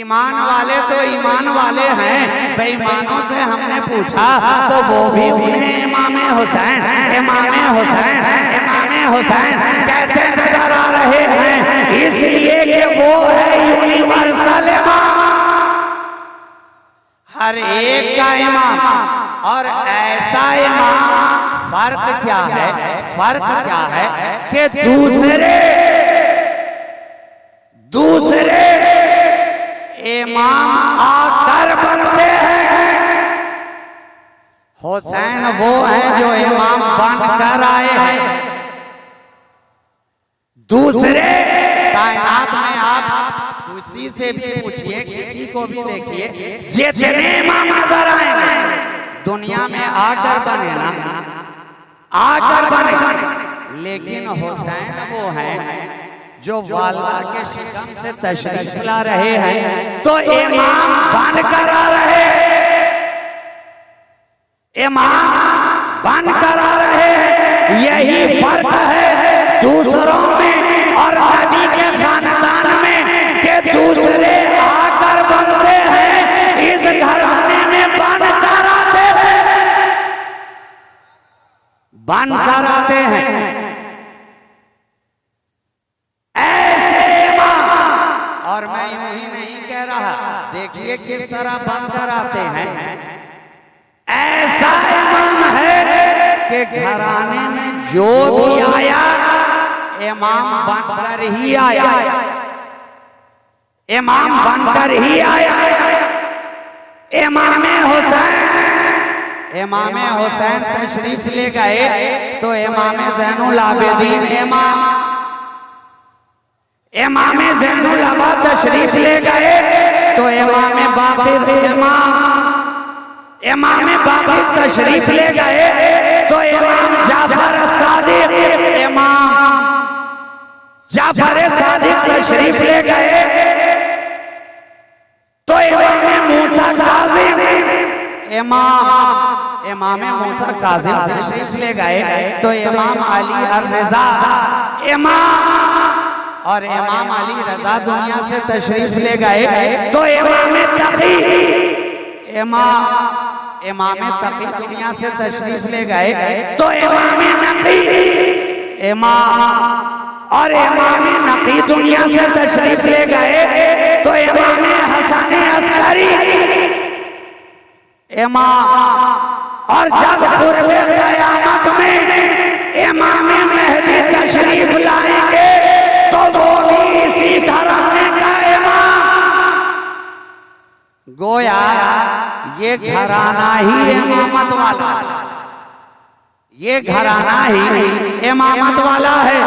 ईमान वाले तो ईमान वाले हैं, बेईमानों से हमने पूछा तो वो भी उन्हें इमामे हुसैन इमामे हुसैन इमामे हुसैन कहते नजर आ रहे हैं, इसलिए कि वो है यूनिवर्सल इमाम, हर एक का इमाम। और ऐसा इमाम फर्क क्या है, फर्क क्या है कि दूसरे इमाम आकर बनते हैं, हुसैन वो है जो इमाम बनकर आए हैं। दूसरे कायनात में आप किसी से भी पूछिए, किसी को भी देखिए, जितने इमाम नजर आएंगे दुनिया में आकर बने ना, आकर बने, लेकिन हुसैन वो है जो वालदा के शिकम से तशरीफ ला रहे हैं तो इमाम बनकर आ रहे हैं, इमाम बनकर आ रहे हैं। यही फर्क है दूसरों में और नबी के खानदान में कि दूसरे आकर बनते हैं, इस घराने में बनकर आते हैं, बनकर आते हैं। और मैं यूं ही नहीं कह रहा, देखिए किस तरह बनकर आते हैं। ऐसा इमाम है कि घराने में जो भी आया इमाम बनकर ही आया, इमाम बनकर ही आया। इमामे हुसैन इमाम हुसैन तशरीफ ले गए तो इमाम ज़ैनुल आबिदीन इमाम ज़ैनुल आबिदीन तशरीफ ले गए तो इमाम बाक़िर इमाम बाक़िर तशरीफ ले गए तो इमाम जाफर सादिक इमाम जाफर सादिक तशरीफ ले गए तो इमाम मूसा काज़िम इमाम मूसा काज़िम तशरीफ ले गए तो इमाम अली अर-रज़ा और इमाम अली रज़ा दुनिया से तशरीफ ले गए तो इमाम तक़ी इमाम तक़ी दुनिया से तशरीफ ले गए तो इमाम नक़ी और इमाम नक़ी दुनिया से तशरीफ ले गए तो इमाम हसन अस्करी और जब क़ुर्ब क़यामत में इमाम मेहदी तशरीफ लाएंगे तो वो भी इसी घराने का इमाम। गोया ये घराना ही इमामत वाला, ये घराना ही इमामत वाला है।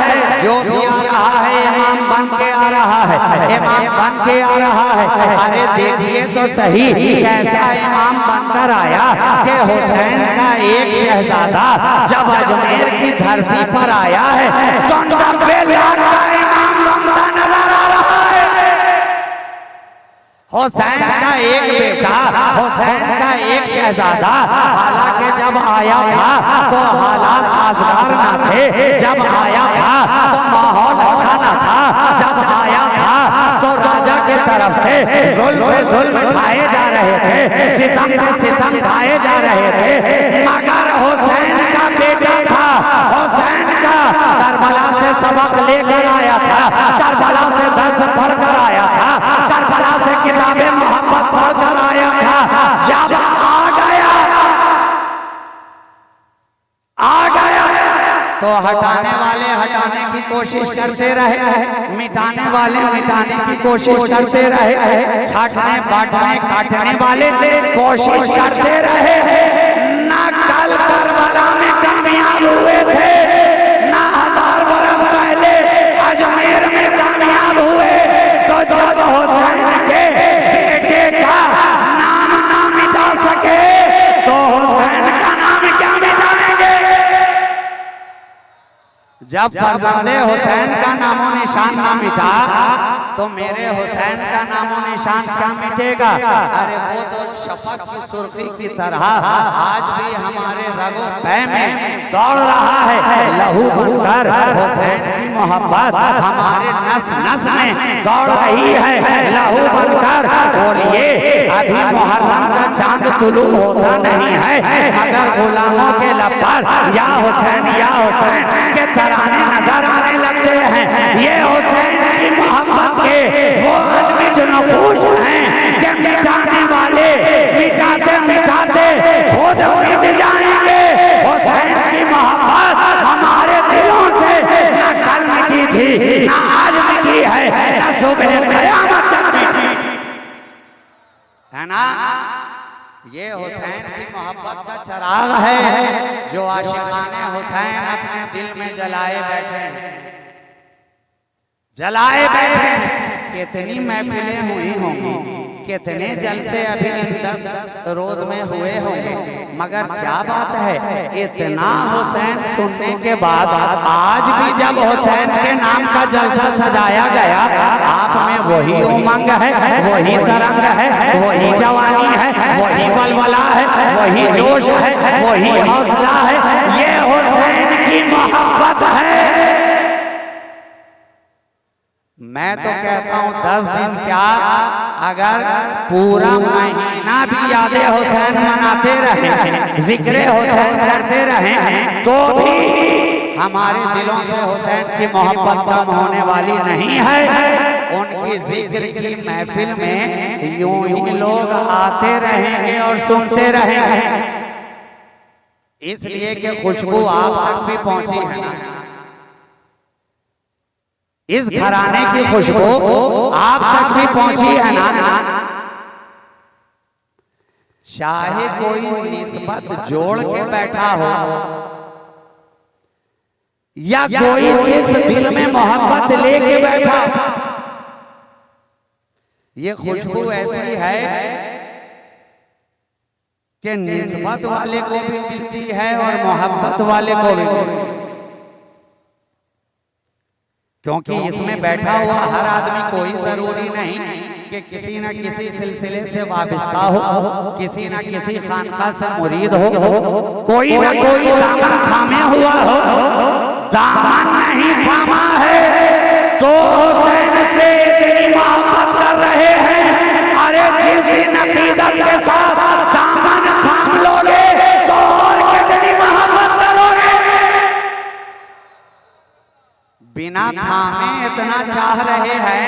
जो भी आ रहा है इमाम बन के आ रहा है, इमाम बन के आ रहा है। अरे देखिए तो सही कैसा इमाम बनकर आया कि हुसैन का एक शहजादा जब अजमेर की धरती पर आया है तो 90 लाख का इमाम बनता नजर आ रहा है। हुसैन का एक बेटा, हुसैन का एक शहजादा, हालांकि जब आया था तो हालात साजगार न थे, जब आया था तो माहौल अच्छा न था, जब आया था तो राजा की तरफ से जुल्म ढाए जा रहे थे, सितम से सितम ढाए जा रहे थे। मगर हुसैन का बेटा था, हुसैन का करबला से सबक लेकर आया था, करबला से दर्स पढ़कर आया था, करबला से किताबें मोहब्बत पढ़कर आया था। जब आ गया तो हटाने वाले हटाने की कोशिश करते रहे, मिटाने वाले मिटाने की कोशिश करते रहे, छाटने बांटने काटने वाले कोशिश करते रहे। ना कल करबला में कामयाब हुए थे, ना 1000 बरस पहले अजमेर में कामयाब हुए। तो जब हुसैन के बेटे का नाम ना मिटा सके तो हुसैन का नाम क्या मिटाएंगे? जब फर्जंदे हुसैन का नामो निशान ना मिटा तो मेरे हुसैन का नामो निशान क्या मिटेगा? अरे वो तो शफक की सुर्खी की तरह आज भी हमारे रगों पैर में दौड़ रहा है। लहू बनकर हुसैन की मोहब्बत हमारे नस नस में दौड़ रही है। लहू बनकर बोलिए अभी मुहर्रम का चांद तुलू होता नहीं है मगर गुलामों के लब पर या हुसैन के तराने नजर आने लगते हैं। ये हुसैन की मोहब्बत के वो अनमिट नकूश हैं कि मिटाने वाले मिटाते मिटाते खुद मिट जाएंगे। हुसैन की मोहब्बत हमारे दिलों से न कल मिटी थी, न आज मिटी है, न सुबह क़यामत तक मिटी है ना। ये हुसैन की मोहब्बत का चिराग है जो आशिकाने हुसैन अपने दिल में जलाए बैठे। कितनी महफिलें हुई होंगी, कितने जलसे अभी 10 रोज में हुए होंगे, मगर क्या बात है इतना हुसैन सुनने के बाद आज भी जब हुसैन के नाम का जलसा सजाया गया आप में वही उमंग है, वही तरंग है, वही जवानी है, वही बलबला है, वही जोश है, वही हौसला है। ये हुसैन की मोहब्बत है। मैं तो कहता हूँ 10 दिन क्या अगर पूरा महीना भी याद हुसैन मनाते रहे, जिक्र हुसैन करते रहे तो भी हमारे दिलों से हुसैन की मोहब्बत कम होने वाली नहीं है। उनकी जिक्र की महफिल में यूं ही लोग आते रहेंगे और सुनते रहेंगे, इसलिए कि खुशबू आप तक भी पहुंची है ना। इस घराने की खुशबू आप तक भी पहुंची है ना। चाहे कोई निस्बत जोड़ के बैठा हो या कोई सिर्फ दिल में मोहब्बत लेके बैठा, ये खुशबू ऐसी है कि निस्बत वाले को भी मिलती है और मोहब्बत वाले को भी, क्योंकि इसमें बैठा हुआ हर आदमी कोई जरूरी नहीं कि किसी न किसी सिलसिले से वाबस्ता हो, किसी न किसी खानका से मुरीद हो, कोई न कोई दामन थामे हुआ हो। दामन नहीं थामा है तो हुसैन से इतनी मोहब्बत कर रहे हैं। अरे जिस दिन अकीदत के साथ दामन थाम लोगे तो और कितनी मोहब्बत करोगे। बिना थामे इतना चाह रहे हैं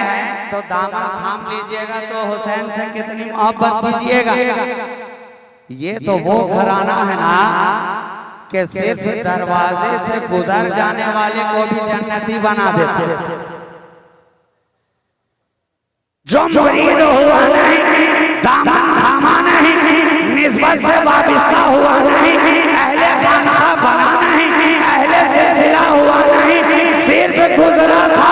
तो दामन थाम लीजिएगा तो हुसैन से कितनी मोहब्बत कीजिएगा। ये तो वो घराना है ना कि सिर्फ दरवाजे से गुजर जाने वाले को भी जन्नती बना देते। जो मुरीद हुआ नहीं, दामन थामा नहीं, निस्बत से वाबस्ता हुआ नहीं, अहले खानका बना नहीं, अहले सिलसिला हुआ नहीं, सिर्फ गुजरा था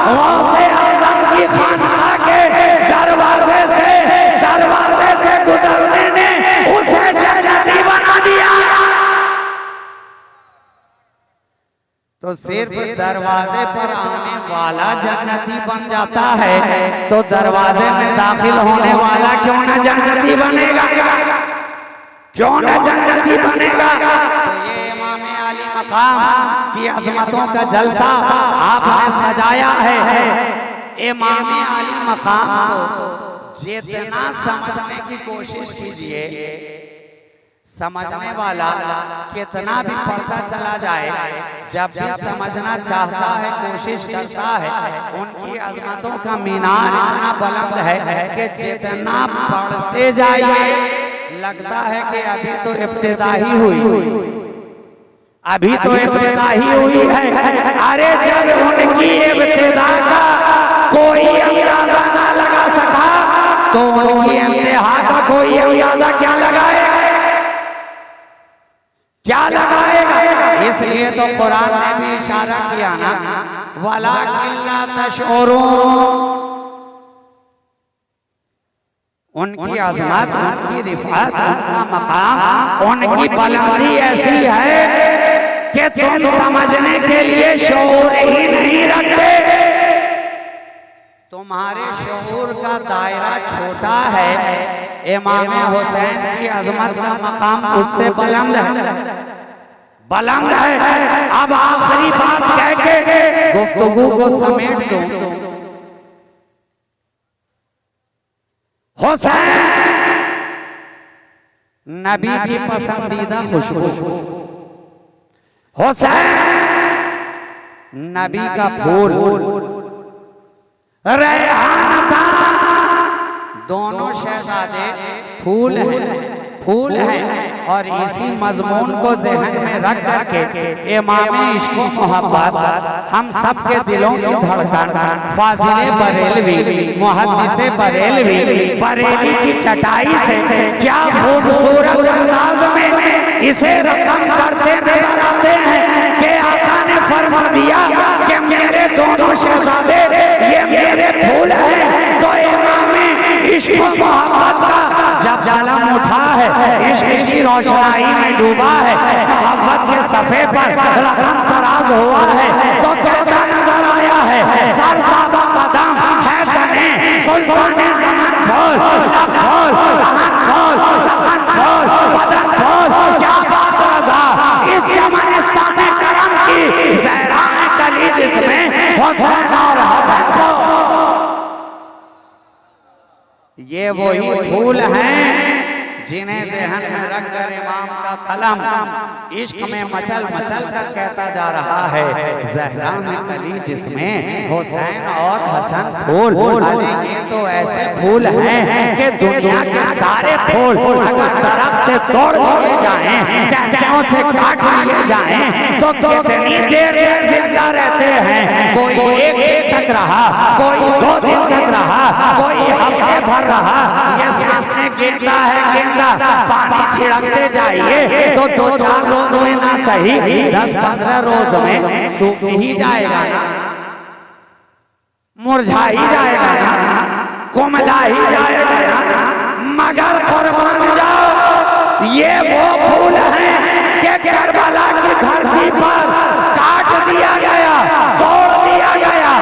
गौसे आज़म की खानका के दरवाजे से गुजरने ने उसे जन्नती बना दिया। तो सिर्फ दरवाजे पर आने वाला जन्नती बन जाता है तो दरवाजे में दाखिल होने वाला क्यों न जन्नती बनेगा, क्यों न जन्नती बनेगा। तो ये इमाम आली मकाम की अजमतों का जलसा आपने सजाया है। इमाम आली मकाम को जितना समझने की कोशिश कीजिए, समझने वाला कितना भी पढ़ता चला जाए, जब भी समझना चाहता है, कोशिश करता है, उनकी अजमतों का मीनार इतना बुलंद है कि जितना पढ़ते जाइए लगता है कि अभी तो इब्तिदा ही हुई, अभी तो इब्तिदा ही हुई है। अरे जब उनकी इब्तिदा का कोई अंदाजा ना लगा सका तो उनकी इंतहा का कोई अंदाजा क्या लगाए, क्या लगाएगा। इसलिए तो कुरान ने भी इशारा किया ना, वलाकिन ला तशऊरून। उनकी अज़मत, उनकी रिफ़अत, उनका मकाम, उनकी बुलंदी ऐसी है कि तुम समझने के लिए शऊर ही नहीं रखते। तुम्हारे शऊर का दायरा छोटा है। इमाम हुसैन की अजमत का मकाम उससे बुलंद है, बुलंद है। अब आखिरी बात कह के गुफ्तगू को समेट दूं। हुसैन नबी की पसंदीदा खुशबू, हुसैन नबी का फूल, रेहान था। दोनों शहजादे फूल हैं और इसी मजमून को ज़हन में रख करके इमाम इश्क व मोहब्बत हम सब के दिलों की धड़कन फाजिल बरेलवी, मुहद्दिस बरेलवी, बरेली की चटाई से क्या खूबसूरत अंदाज में इसे रकम करते नजर आते हैं कि आका ने फरमा दिया कि मेरे दोनों शहजादे ये मेरे फूल हैं। तो इमाम इश्क मोहब्बत का जब जालम उठा है, इश्क की रोशनाई में डूबा है, मोहब्बत के सफे पर रकम तराज हुआ है, तो कहता नजर आया है सरताबा कदम है तने सुल्ताने ज़मान खोल, लब खोल, दहन खोल, ज़बान खोल, बदन खोल। क्या बात रज़ा इस चमनिस्तान में करम की ज़हरा कली जिसमें हुसैन और हसन को। ये वही फूल हैं जिन्हें ज़हन में रखकर इमाम का कलम इश्क में मचल कर कहता जा रहा है, ज़हरा में कली जिसमें हुसैन और हसन फूल। अरे ये तो ऐसे फूल हैं कि दुनिया के सारे फूल अगर दरख्त से तोड़ लिए जाएं, टहनियों से काट लिए जाएं तो कितनी देर तक जिंदा रहते हैं। कोई एक दिन तक रहा, कोई 2 दिन तक रहा, कोई हफ्ते भर रहा। ये सामने गेंदा है, गेंदा पानी छिड़कते जाइए तो 2-4 रोज में ना सही 10-15 रोज में सूख ही जाएगा ना, मुरझा ही जाएगा ना, कुमला ही जाएगा ना। मगर कुर्बान जाओ, ये वो फूल है कि करबला की धरती पर काट दिया गया, तोड़ दिया गया,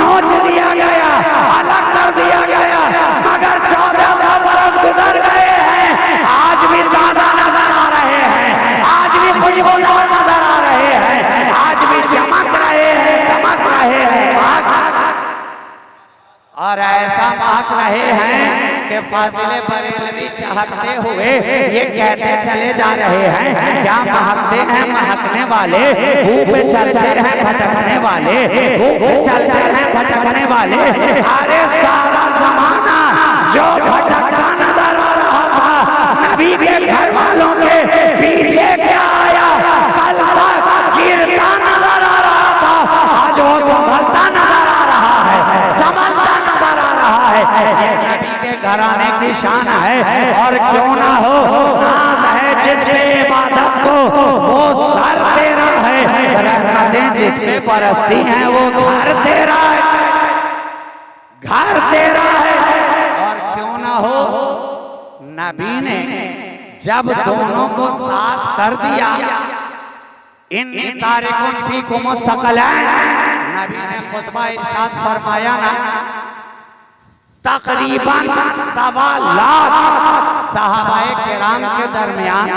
नोच दिया गया, अलग कर दिया गया, मगर 1400 बरस गुजर गए हैं, आज भी ताजा नजर आ रहे हैं, आज भी खुशबूदार नजर आ रहे हैं, आज भी चमक रहे हैं, चमक रहे हैं और ऐसा महक रहे हैं कि फाजिले बरेलवी चाहते हुए ये कहते चले जा रहे हैं, क्या महकते हैं महकने वाले, धूप चलते हैं भटकने वाले, धूप चलते हैं भटकने वाले। अरे सारा जमाना जो भटकता नजर आ रहा था, नबी के घर वालों के पीछे क्या आया, कल तक गिरता नजर आ रहा था, आज वो संभलता नजर आ रहा है, संभलता नजर आ रहा है। नबी के घराने की शान है और क्यों ना हो, नाज है जिसपे इबादत को वो सर तेरा है, रहमतें जिसपे बरसती हैं वो घर तेरा है, घर तेरा है। और क्यों ना हो, नबी ने जब दोनों को साथ कर दिया, इन्नी तारिकुन फीकुम सकलैन, नबी ने खुतबा इरशाद फरमाया ना, तकरीबन 1.25 लाख सहाबाए किराम के दरमियान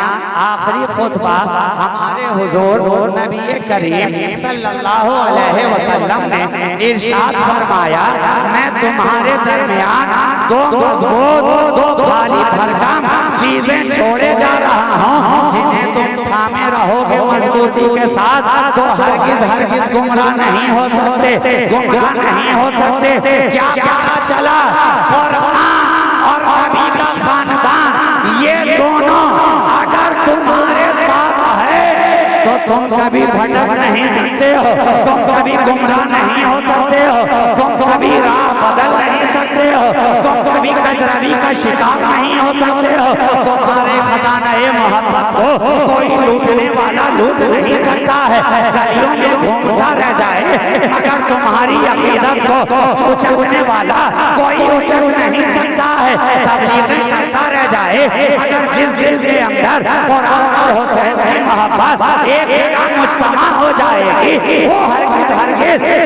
आखिरी खुतबा हमारे हुजूर नबी करीम सल्लल्लाहु अलैहि वसल्लम ने इरशाद फरमाया, मैं तुम्हारे दरमियान 2 मजबूत 2 भारी भरकम चीजें छोड़े जा रहा हूँ, जिन्हें तुम थामे रहोगे मजबूती के साथ तो हरगिज गुमराह नहीं हो सकते, गुमराह नहीं हो सकते। क्या पता चला, कुरान और नबी का खानदान ये दोनों अगर तुम्हारे साथ है तो तुम कभी भटक नहीं सकते हो, तुम कभी गुमराह नहीं हो सकते हो, तुम कभी राह बदल नहीं सकते हो, तुम कभी कजरवी का शिकार नहीं हो सकते हो। तुम्हारे खजाना मोहब्बत को कोई लूटने वाला लूट नहीं सकता है, गलियों में घूमता रह जाए मगर तुम्हारी अकीदत को उचकने वाला कोई उचक नहीं सकता है, तबलीग करता रह जाए मगर जिस दिल के अंदर कुरान और हुसैन की मोहब्बत एक मुज्तमा हो जाएगी वो हरगिज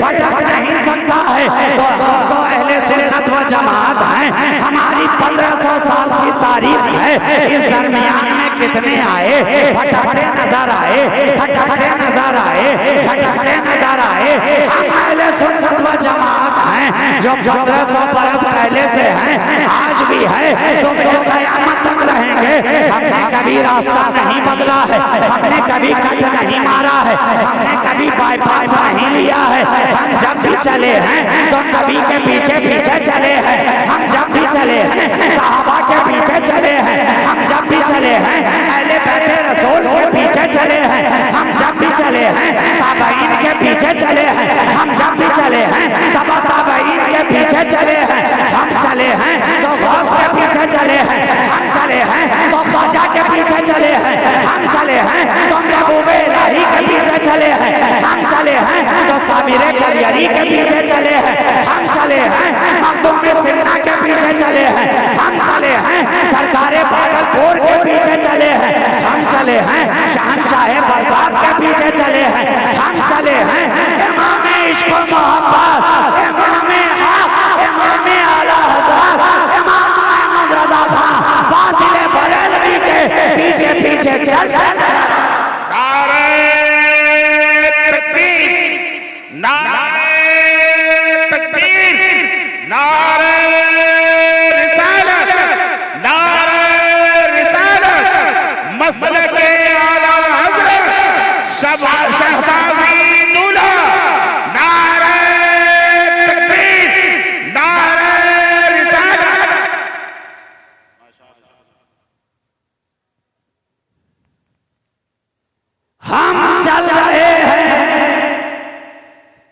भटक नहीं सकता है। तो अहले सुन्नत व जमात हैं, हमारी 1500 साल की तारीख है, इस दरमियान में कितने आए, भटकते नजर आए, भटकते नजर आए, झटकते नजर आए। हम अहले सुन्नत व जमात हैं जो 1500 बरस पहले से हैं, आज भी है, सुबह क़यामत तक रहेंगे। हमने कभी रास्ता नहीं बदला है, हमने कभी कट नहीं मारा है, हमने कभी बाईपास नहीं लिया है। हम जब भी चले हैं तो नबी के पीछे पीछे चले हैं, हम जब भी चले हैं सहाबा के पीछे चले हैं, हम जब भी चले हैं अहले बैते रसूल के पीछे चले हैं, हम जब भी चले हैं ताबईन के पीछे चले हैं, हम जब भी चले हैं तबा ताबईन के पीछे चले हैं, हम चले हैं तो गौस के पीछे चले हैं, हम चले हैं तो ख्वाजा के पीछे चले हैं, हम चले हैं तो महबूबे इलाही के पीछे चले हैं, हम चले हैं तो साबिरे कलियरी के पीछे चले हैं, हम चले हैं मखदूम सिरसा के पीछे चले हैं, हम चले हैं सरसारे भागलपुर के पीछे चले हैं, हम चले हैं शहंशाह बगदाद के पीछे चले हैं, हम चले हैं इमाम इश्क व मोहब्बत, इमाम हक, इमाम आला हज़रत इमाम अहमद रज़ा खान फाजिले बरेलवी के पीछे पीछे चल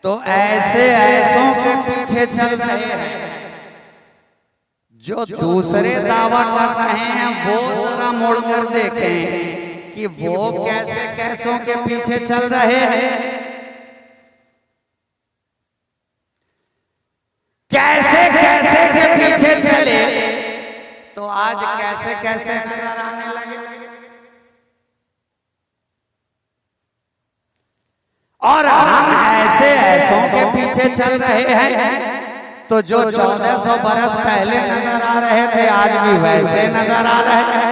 तो ऐसे ऐसों के पीछे चल रहे हैं जो दूसरे दावा कर रहे हैं वो जरा मुड़कर देखें कि वो कैसे कैसों के पीछे चल रहे हैं, कैसे कैसे के पीछे चले तो आज कैसे कैसे नजर आने लगे। और हम ऐसे ऐसों के पीछे चल रहे हैं तो जो 1400 बरस पहले नजर आ रहे थे आज भी वैसे नजर आ रहे हैं।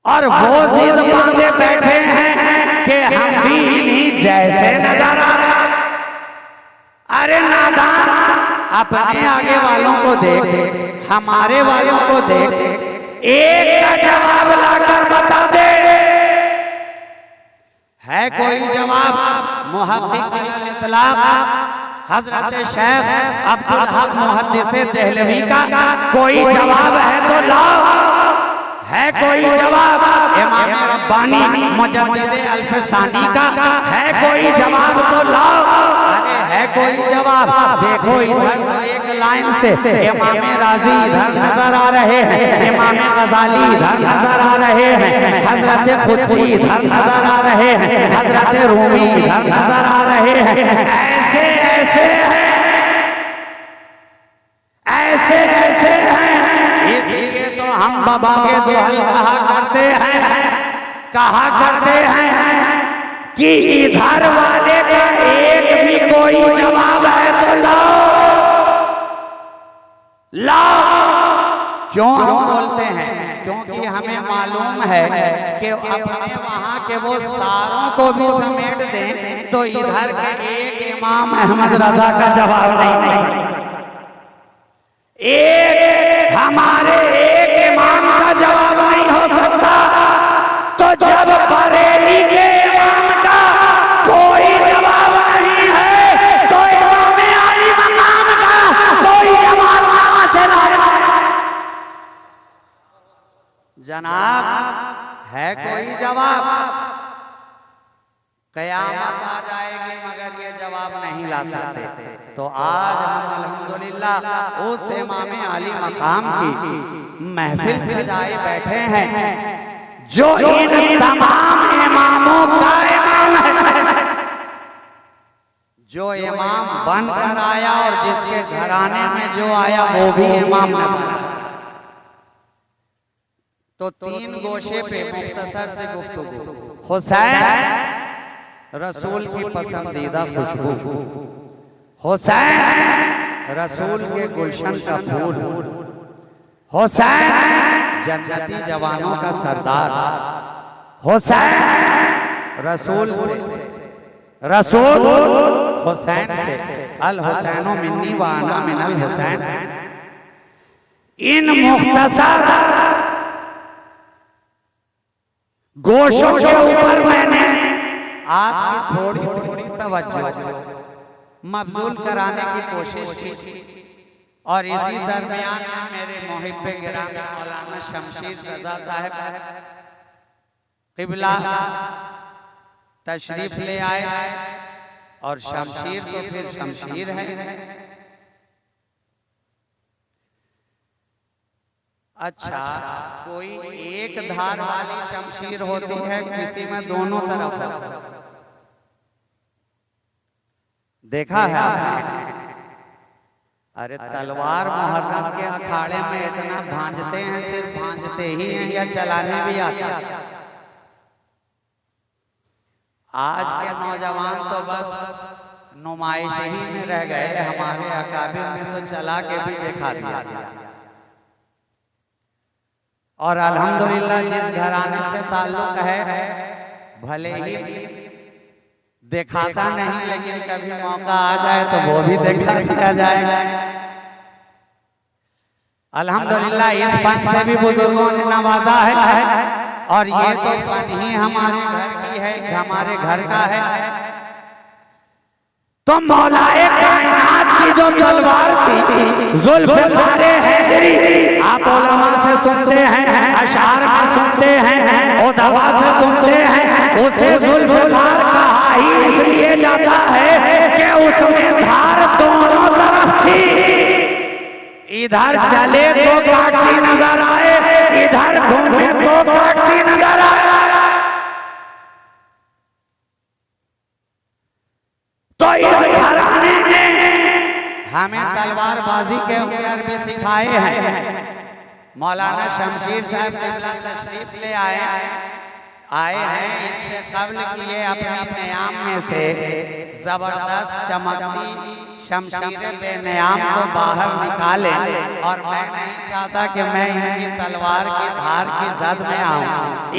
और वो जिद बांधे बैठे हैं कि हम भी इन्हीं जैसे नजर आ रहे हैं। अरे नादान, अपने आगे वालों को देख, हमारे वालों को देख, एक का जवाब लाकर बता दे। है कोई जवाब? मुहक्किक अलल इतलाक हजरत शेख अब्दुल हक मुहद्दिस देहलवी का कोई जवाब है तो लाओ। है कोई जवाब? इमाम रब्बानी मुजद्दिद अल्फसानी का है कोई जवाब तो लाओ। अरे है कोई जवाब? देखो इधर एक लाइन से इमाम राजी इधर नजर आ रहे हैं, इमाम गजाली इधर नजर आ रहे हैं, हजरत कुदसी इधर नजर आ रहे हैं, हजरत रूमी इधर नजर आ रहे हैं। ऐसे ऐसे हैं, ऐसे ऐसे हैं। इसलिए तो हम बाबा के दोहल कहा करते हैं कि इधर वाले का एक भी कोई जवाब है तो लाओ। क्यों हम बोलते हैं? क्योंकि हमें मालूम है कि अपने वहां के वो सारों को भी समेट दें तो इधर के एक इमाम अहमद रजा का जवाब नहीं दे सकते। एक हमारे एक इमाम का जवाब नहीं हो सकता। तो जब बरेली के इमाम का कोई जवाब नहीं है तो इमाम अली मकाम का कोई जवाब कहां से लाएगा? जनाब, है कोई जवाब? कयामत आ जाएगी मगर ये जवाब नहीं ला सकते। तो आज हम अल्हम्दुलिल्लाह उस इमाम अली मकाम की महफिल सजाए बैठे हैं जो इन तमाम इमामों का इमाम है, जो इमाम बनकर आया और जिसके घराने में जो आया वो भी इमाम न बना। तो तीन गोशे पे मुख्तसर से गुफ्तगू। हुसैन रसूल की पसंदीदा खुशबू, हुसैन रसूल के गुलशन का फूल, हुसैन जन्नती जवानों का सरदार, हुसैन रसूल हुसैन से अल हुसैनो मिन्नी व अना मिनल हुसैन। इन मुख्तसर गोशों के ऊपर मैंने आपकी थोड़ी थोड़ी तवज्जो मबजूल कराने की कोशिश की। और इसी दरमियान में मेरे मुहिब्बे गिरामी मौलाना शमशीर रजा साहब क़िबला तशरीफ ले आए। और शमशीर तो फिर शमशीर है। अच्छा, कोई एक धार वाली शमशीर होती है, किसी में दोनों तरफ देखा है आपने? अरे तलवार मुहर्रम के अखाड़े में इतना भांजते हैं, सिर्फ भांजते ही हैं या चलाने भी आते हैं? आज के नौजवान तो बस नुमाइश ही में रह गए। हमारे अकाबिर में तो चला के भी दिखा दिया। और अल्हम्दुलिल्लाह जिस घराने से ताल्लुक है भले ही दिखाता नहीं, लेकिन कभी मौका आ जाए तो वो भी दिखा दिया जाएगा। अल्हम्दुलिल्लाह इस फन से भी बुजुर्गों ने नवाजा है। और ये तो फन ही हमारे घर की है, हमारे घर का है। तो मौलाए कायनात की जो तलवार थी जुल्फ़िकार हैदरी, आप उलमा से सुनते हैं, अशार में सुनते हैं, उदवा से सुनते हैं, उसे जुल्फ़िकार कहा ही इसलिए जाता है कि उसमें धार दोनों तरफ थी, इधर चले तो काटती नजर आए, इधर घूमे तो काटती नजर आए। तो इस घराने ने हमें तलवारबाजी के हुनर भी सिखाए हैं। मौलाना शमशीर साहब क़िबला तशरीफ ले आए हैं। इससे कब्ल किए अपने क़याम में से जबरदस्त चमकती शमशीर बेनियाम को बाहर निकाले, और मैं नहीं चाहता कि मैं इनकी तलवार की धार की जद में आऊं,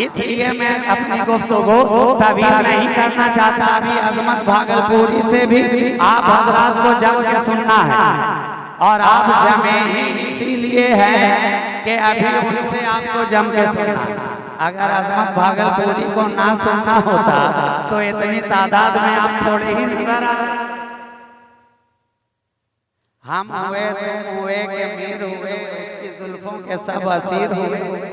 इसलिए मैं अपनी गुफ्तगू तवील नहीं करना चाहता। अभी अजमत भागलपुरी से भी आप हजरात को जम के सुनना है, और आप जमे ही इसीलिए है कि अभी उनसे आपको जम के सुनना। अगर अजमत भागलपुरी को ना सुनना होता तो इतनी तादाद में आप थोड़े ही नजर आ। हम हुए, तुम हुए, के मीर हुए, उसकी जुल्फों के सब असीर हुए।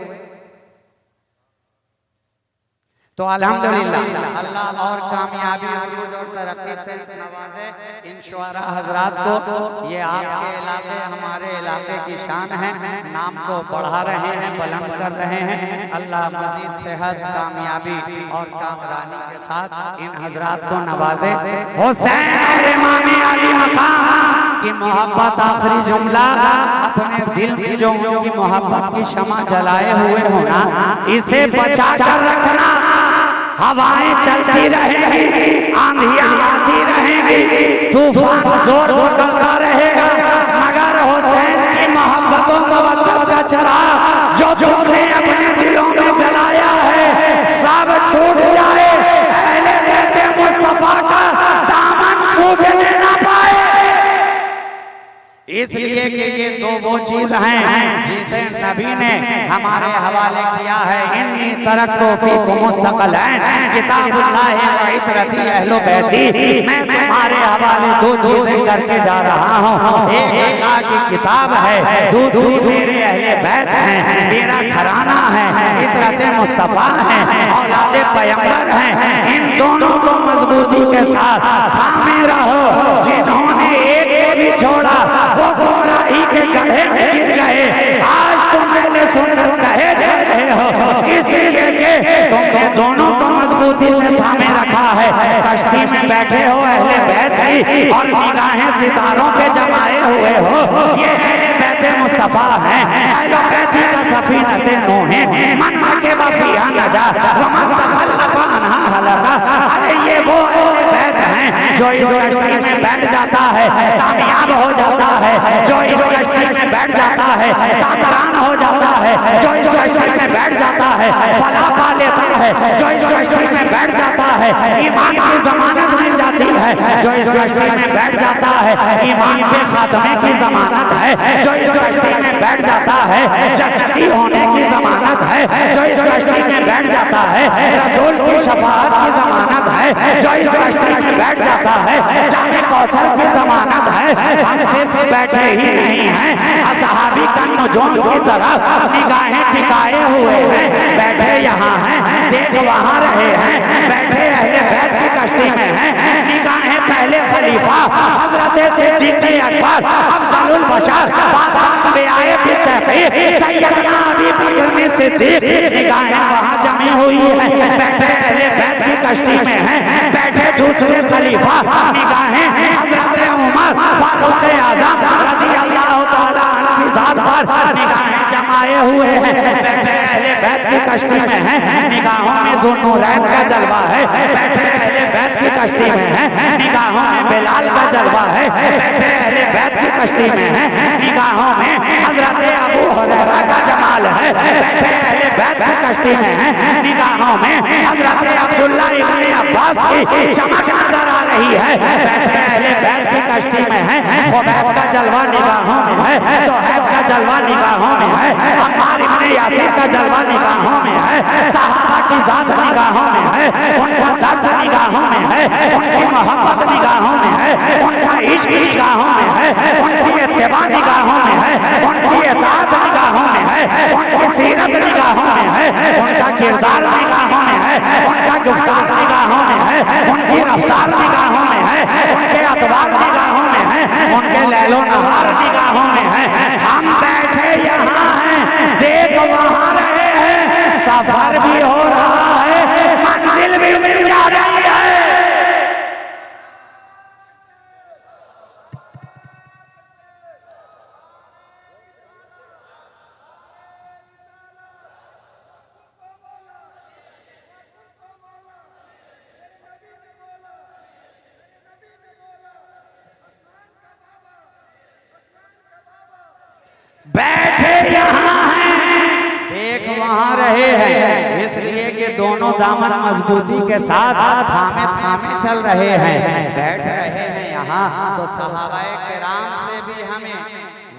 तो अल्हम्दुलिल्लाह अल्लाह और कामयाबी और तरक्की से नवाजे इन शुअरा हजरात को। ये आपके इलाके हमारे इलाके की शान है, नाम को बढ़ा रहे हैं, बुलंद कर रहे हैं। अल्लाह मजीद सेहत, कामयाबी और कामरानी के साथ इन हजरात को नवाजे। हुसैन और इमाम अली मकाम की मोहब्बत आखिरी जुमला, अपने दिल में जो उनकी मोहब्बत की शमा जलाए हुए होना, इसे बचा कर रखना। हवाएं चलती रहेंगी, आंधियां आती रहेंगी, तूफान जोर पकड़ता रहेगा, मगर हुसैन की मोहब्बतों मवद्दत का चिराग जो तुमने अपने दिलों में जलाया है, सब छूट जाए, अहले बैत मुस्तफा का दामन छूटने ना पाए। इसलिए कि ये दो वो चीज हैं जिसे नबी ने हमारे हवाले किया है। इन्नी तरक्तो फीकुम मुस्तक़लन किताबुल्लाह व इतरती अहलो बैती। मैं तुम्हारे हवाले दो चीजें करके जा रहा हूँ, एक अल्लाह की किताब है, दूसरी मेरे अहले बैत हैं, मेरा घराना है, इतरत मुस्तफा है, औलादे पैगंबर हैं। इन दोनों को मजबूती के साथ थामे रहो। जिन्होंने एक भी छोड़ा वो गुमराही के गड्ढे में गिर गए। आज तुम पहले सुनकर कहे जा रहे हो, इसीलिए तुमने दोनों को मजबूती से थामे रखा है। कश्ती में बैठे हो अहले बैत की, और निगाहें सितारों पे जमाए हुए हो। ये अहले बैत मुस्तफा है, अहले बैत का सफीनते नूह है, मन के वफिया नजा वमन तखल्लफा अन्हा हलका। अरे ये वो अहले बैत हैं जो इस कश्ती में बैठ जाता है कामयाब हो जाता है, जो इस कश्ती में बैठ जाता है कामरान हो जाता है, जो इस कश्ती में बैठ जाता है फला पा लेता है, जो इस कश्ती में बैठ जाता है ईमान की जमानत मिल जाती है, जो इस कश्ती में बैठ जाता है ईमान के खात्मे की जमानत है, जो इस कश्ती में बैठ जाता है जन्नती होने की जमानत है, जो इस कश्ती में बैठ जाता है रसूल की शफाअत की जमानत है, जो इस कश्ती में बैठ जाता है जामे कौसर की जमानत है। हम सिर्फ बैठे ही नहीं हैं, असहाबी का नजूम की तरफ निगाहें टिकाए हुए हैं, बैठे यहाँ हैं, देख वहाँ रहे हैं, बैठे अहले बैत की कश्ती में हैं, निगाहें पहले खलीफा हजरत सिद्दीक़ अकबर अफजलुल बशर बादशाह बित्तक़ी सैयदना अबू बकर सिद्दीक़, निगाहें वहाँ जमी हुई है, बैठे अहले बैत की कश्ती में हैं, बैठे दूसरे खलीफा निगाहें हजरत उमर फारूक आज़म रज़ियल्लाहु तआला अन्हु की ज़ात पर निगाहें जमाए हुए हैं, बैठे अहले बैत की कश्ती में हैं, निगाहों में ज़ुन्नूरैन का जलवा है, बैठे अहले बैत की कश्ती में हैं, निगाहों में बिलाल का जलवा है, बैठे अहले बैत की कश्ती में हैं, निगाहों में हजरत अबू हुरैरा का जमाल है, बैठे अहले बैत की कश्ती में हैं, निगाहों में हजरत अब्दुल्ला इब्न अब्बास की चमक नजर आ रही है, बैठे अहले बैत की कश्ती में हैं, खुबैब का जलवा निगाहों में है, सुहैब का जलवा निगाहों में है, अम्मार इब्न यासिर का जलवा निगाहों में है, सहाबा की ज़ात निगाहों में है, उनका दर्स निगाहों में है, उनकी मोहब्बत निगाहों में है, उनका इश्क निगाहों में है, उनकी इत्तिबा निगाहों में है, उनकी इताअत निगाहों में है, उनकी सीरत निगाहों में है, उनका किरदार निगाहों में है, उनका गुफ्तार निगाहों में है, उनकी रफ्तार निगाहों में है, उनके अतबार निगाहों में है, उनके लैलो नहार निगाहों में है। हम बैठे यहाँ हैं, देख वहाँ रहे हैं, सफर भी हो रहा है, मंजिल भी मिल जा रही है। बैठे यहाँ हैं, देख वहाँ रहे हैं, इसलिए कि दोनों दामन मजबूती के साथ थामे थामे चल रहे हैं, बैठ रहे हैं यहाँ। तो सहाबाए किराम से भी हमें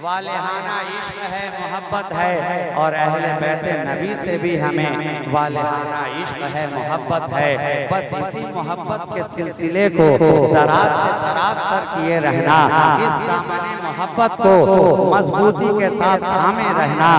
वालिहाना इश्क है, मोहब्बत है, और अहले बैत नबी से भी हमें वालिहाना इश्क है, मोहब्बत है। बस इसी मोहब्बत के सिलसिले को दराज से दराज तक किए रहना, इस दामन मोहब्बत को मजबूती के साथ थामे रहना।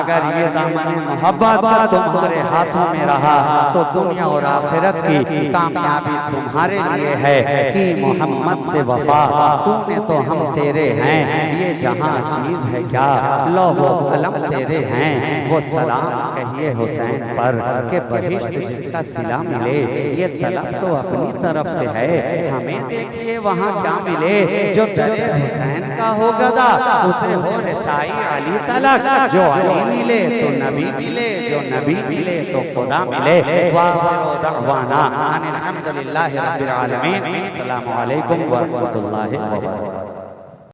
अगर ये दामन मोहब्बत तुम्हारे हाथों में रहा तो दुनिया और आखिरत की कामयाबी तुम्हारे लिए है कि मोहम्मद से वफा तूने तो हम तेरे हैं, ये जहां चीज है क्या लौहो कलम तेरे हैं। वो सलाम कहिए हुसैन पर के बहिश्त जिसका सिला मिले, ये तलब तो अपनी तरफ से है, हमें देखिए वहाँ क्या मिले। जो दरे हुसैन का हो गदा उसे हो रसाई अली तलक, जो अली मिले तो नबी मिले, जो नबी मिले तो खुदा मिले। वाखिरु दअवाना अनिल हम्दुलिल्लाहि रब्बिल आलमीन। अस्सलामु अलैकुम व रहमतुल्लाहि व बरकातुहू।